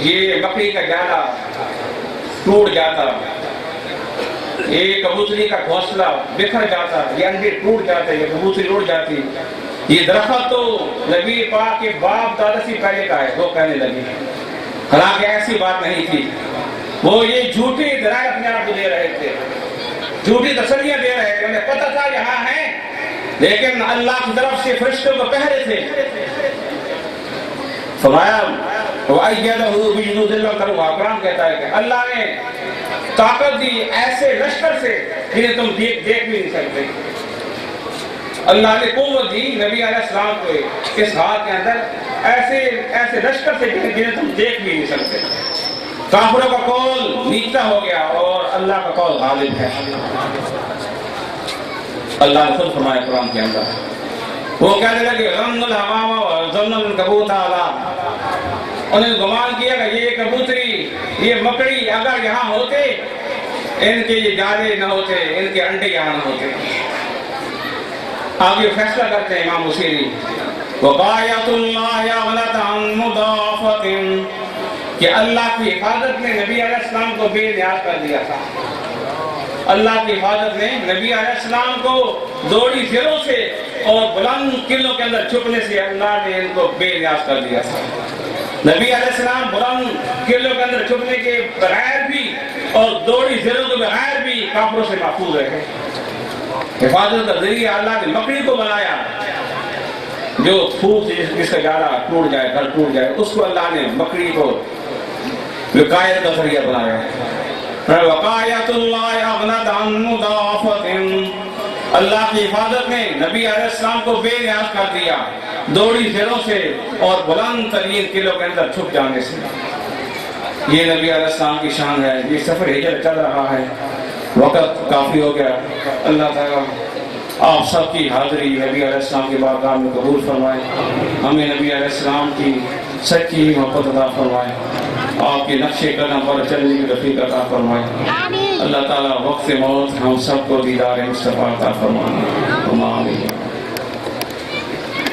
یہ بکری کا جالا ٹوٹ جاتا، یہ کبوتری کا گھونسلہ بکھر جاتا، یہ انڈے ٹوٹ جاتے، یہ کبوتری اڑ جاتی. یہ درخت تو نبی پاک کے باپ دادا سے پہلے کا ہے، وہ کہنے لگے. حالانکہ ایسی بات نہیں تھی. وہ یہ جھوٹی دلائل اپنے آپ کو دے رہے تھے، جھوٹی تسلیاں دے رہے تھے. انہیں پتہ تھا یہاں ہیں، لیکن اللہ کی طرف سے فرشتوں کو پہرے تھے. فرمایا وَأَيَّدَهُ بِجُنُودٍ لَّمْ تَرَوْهَا، قرآن کہتا ہے کہ اللہ نے طاقت دی ایسے لشکر سے جنہیں تم دیکھ بھی نہیں سکتے. اللہ نے قوت دی نبی علیہ السلام کو اس غار کے اندر ایسے لشکر سے جنہیں تم دیکھ بھی نہیں سکتے. کافروں کا قول نیچا ہو گیا اور اللہ کا قول غالب ہے. اللہ نے خود فرمایا قرآن کے اندر، وہ کہنے لگے ظن الحمام وظن العنکبوت علی انہوں نے گمان کیا کہ یہ کبوتری یہ مکڑی اگر یہاں ہوتے ان کے یہ جالے نہ ہوتے، ان کے انڈے یہاں نہ ہوتے۔ آگے فیصلہ کرتے ہیں امام بصیری وقایت اللہ اغنت عن مضافت، کہ اللہ کی حفاظت نے نبی علیہ السلام کو بے نیاز کر دیا تھا۔ اللہ کی حفاظت نے نبی علیہ السلام کو دوڑی زروں سے اور بلند قلعوں کے اندر چھپنے سے اللہ نے ان کو بے نیاز کر دیا تھا۔ نبی علیہ السلام بلند قلعوں کے اندر چھپنے کے بغیر بھی اور دوڑی زروں کے بغیر بھی کافروں سے محفوظ رہے۔ حفاظت کا ذریعہ اللہ نے مکڑی کو بنایا، جو پھوس جس کا جالا ٹوٹ جائے، گھر ٹوٹ جائے، اس کو اللہ نے مکڑی کو وقایت کا ذریعہ بنایا۔ وقایت اللہ اغنت عن مضافت، اللہ کی حفاظت نے نبی علیہ السلام کو بے نیاز کر دیا دوڑی زروں سے اور بلند ترین قلعوں کے اندر چھپ جانے سے۔ یہ نبی علیہ السلام کی شان ہے۔ یہ سفر ہجرت چل رہا ہے، وقت کافی ہو گیا۔ اللہ تعالیٰ آپ سب کی حاضری نبی علیہ السلام کی بارگاہ میں قبول فرمائے، ہمیں نبی علیہ السلام کی سچی محبت عطا فرمائے، آپ کے نقش قدم پر چلنے کی توفیق عطا فرمائے۔ اللہ تعالیٰ وقت موت ہم سب کو دیدار مصطفیٰ عطا فرمائے۔ آمین۔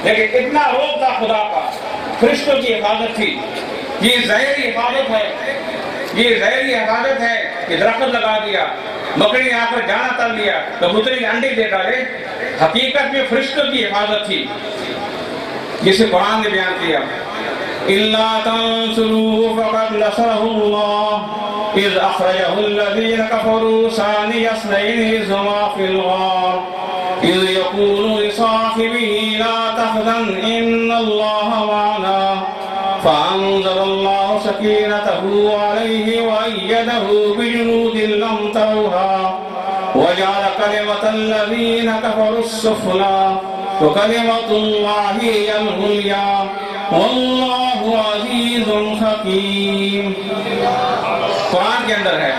لیکن اتنا روب تھا خدا کا، فرشتوں کی حفاظت تھی، یہ ظاہری حفاظت ہے، یہ ظاہری حفاظت ہے کہ درخت لگا دیا، مکڑی نے آ کر جانا تل لیا، کبوتری نے انڈے دے ڈالے۔ حقیقت میں فرشتوں کی حفاظت تھی، جسے قرآن نے بیان کیا إِلَّا تَنْصُرُوهُ فَقَدْ نَصَرَهُ اللَّهُ إِذْ أَخْرَجَهُ الَّذِينَ كَفَرُوا ثَانِيَ اثْنَيْنِ إِذْ هُمَا فِي الْغَارِ إِذْ يَقُولُ لِصَاحِبِهِ لَا تَحْزَنْ إِنَّ اللَّهَ مَعَنَا فَأَنزَلَ اللَّهُ سَكِينَتَهُ عَلَيْهِ وَأَيَّدَهُ بِجُنُودٍ لَّمْ تَرَوْهَا وَجَعَلَ كَلِمَةَ الَّذِينَ كَفَرُوا السُّفْلَىٰ وَكَلِمَةُ اللَّهِ هِيَ الْعُلْيَا وَاللَّهُ عَزِيزٌ حَكِيمٌ۔ قرآن کے اندر ہے،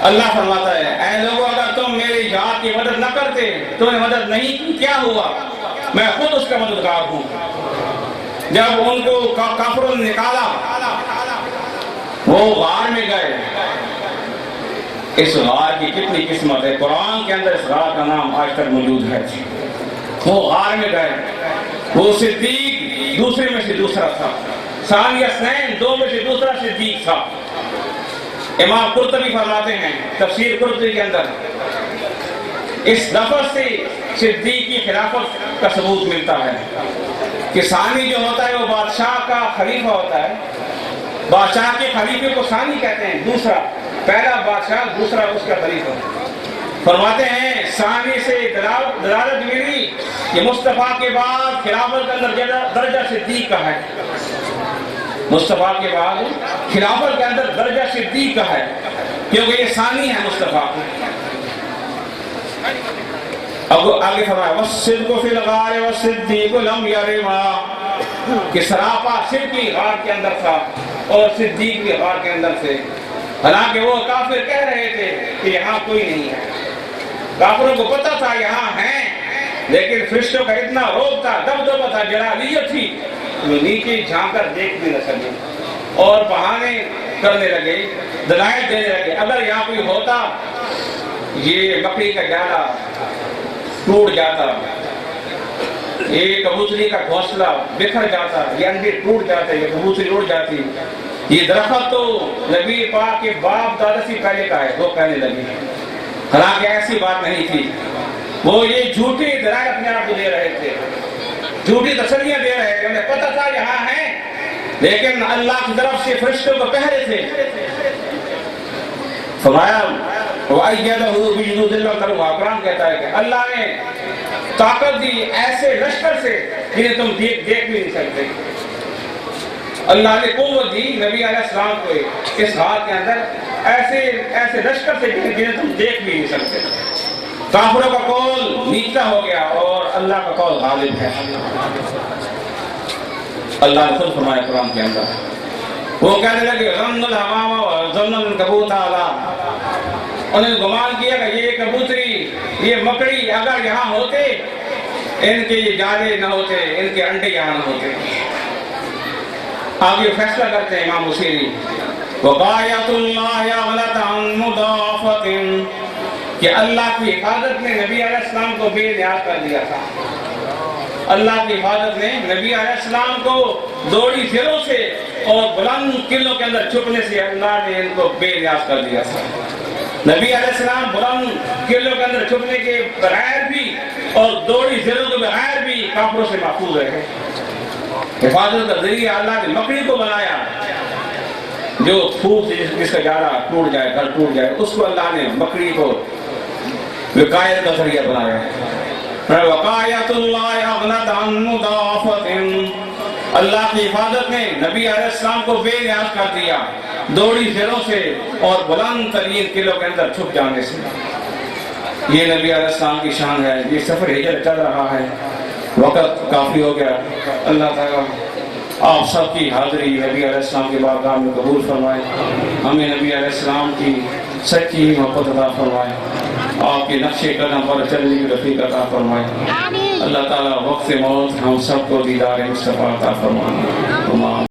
اللہ فرماتا ہے اے لوگوں اگر تم میری جہاد کی مدد نہ کرتے، تم نے مدد نہیں کی، کیا ہوا؟ میں خود اس کا مددگار ہوں۔ جب ان کو کافروں نے نکالا، وہ غار میں گئے۔ اس غار کی کتنی قسمت ہے، قرآن کے اندر اس غار کا نام آج تک موجود ہے۔ وہ غار میں گئے، وہ صدیق دوسرے میں سے دوسرا تھا، ثانیہ اثنین دو میں سے دوسرا صدیق تھا۔ امام قرطبی فرماتے ہیں تفسیر قرطبی کے اندر اس لفظ سے صدیق کی خلافت کا ثبوت ملتا ہے کہ ثانی جو ہوتا ہے وہ بادشاہ کا خلیفہ ہوتا ہے، بادشاہ کے خلیفے کو ثانی کہتے ہیں، دوسرا، پہلا بادشاہ دوسرا اس کا خلیفہ۔ فرماتے ہیں ثانی سے دلالت ملی کہ مصطفیٰ کے بعد خلافت کا درجہ صدیق کا ہے، مصطفیٰ کے بعد خلافت کے اندر درجہ صدیق کا ہے، کیونکہ یہ ثانی ہے مصطفیٰ کو۔ اب آگے فرمایا وَالصِّدْقُ فِي الْغَارِ وَالصِّدِّيقُ لَمْ يَرِمَا، کہ سراپا صدیق غار کے اندر تھا اور صدیق بھی غار کے اندر تھے، حالانکہ وہ کافر کہہ رہے تھے کہ یہاں کوئی نہیں ہے۔ کافروں کو پتا تھا یہاں ہیں، لیکن فرشتوں کا اتنا روب تھا، دبدبہ تھا، جلالیت تھی، وہ نیچے جھانک کر دیکھ بھی نہ سکے اور بہانے کرنے لگے، دلائل دینے لگے۔ اگر یہاں کوئی ہوتا، یہ مکڑی کا جالا ٹوٹ جاتا، یہ کبوتری کا گھونسلہ بکھر جاتا، یہ انڈے ٹوٹ جاتے، یہ کبوتری اڑ جاتی، یہ درخت تو نبی پاک کے باپ دادا سے پہلے کا ہے، وہ کہنے لگے۔ حالانکہ ایسی بات نہیں تھی، وہ یہ جھوٹی دلائل اپنے آپ کو دے رہے تھے، جھوٹی تسلیاں دے رہے تھے، انہیں پتہ تھا یہاں ہیں، لیکن اللہ کی طرف سے فرشتوں کو پہرے تھے۔ فرمایا وَأَيَّدَهُ بِجُنُودٍ لَّمْ تَرَوْهَا، قرآن کہتا ہے کہ اللہ نے طاقت دی ایسے لشکر سے جنہیں تم دیکھ بھی نہیں سکتے۔ اللہ نے قوت دی نبی علیہ السلام کو اس غار کے اندر ایسے لشکر سے جنہیں تم دیکھ بھی نہیں سکتے۔ کافروں کا قول نیچا ہو گیا اور اللہ کا قول غالب ہے۔ اللہ نے خود فرمایا قرآن کے اندر، وہ کہنے لگے ظن الحمام وظن العنکبوت اعلیٰ، انہوں نے گمان کیا کہ یہ کبوتری یہ مکڑی اگر یہاں ہوتے، ان کے یہ جالے نہ ہوتے، ان کے انڈے یہاں نہ ہوتے۔ آگے فیصلہ کرتے ہیں امام بصیری وقایت اللہ اغلط عن مضافت کہ اللہ کی حفاظت نے نبی علیہ السلام کو بے نیاز کر دیا تھا. اللہ کی حفاظت نے نبی علیہ السلام کو دوڑی زروں سے اور بلند قلعوں کے اندر چھپنے سے اللہ نے ان کو بے نیاز کر دیا تھا. نبی علیہ السلام بلند قلعوں کے اندر چھپنے کے بغیر بھی اور دوڑی زروں کے بغیر بھی کافروں سے محفوظ رہے. حفاظت کا ذریعہ اللہ نے مکڑی کو بنایا جو پھوٹ جس کا جاڑا ٹوٹ جائے گھر ٹوٹ جائے اس کو اللہ نے مکڑی کو وقایت کا ذریعہ بنایا. وقایت اللہ اغنت عن مضافت اللہ کی حفاظت نے نبی علیہ السلام کو بے نیاز کر دیا دوڑی زروں سے اور بلند ترین قلعوں کے اندر چھپ جانے سے. یہ نبی علیہ السلام کی شان ہے. یہ سفر ہجرت چل رہا ہے. وقت کافی ہو گیا. اللہ تعالیٰ آپ سب کی حاضری نبی علیہ السلام کی بارگاہ میں قبول فرمائے. ہمیں نبی علیہ السلام کی سچی محبت عطا فرمائے. آپ کے نقش قدم پر چلنے کی رفیق عطا فرمائے. اللہ تعالیٰ وقت موت ہم سب کو دیدار مصطفیٰ عطا فرمائے.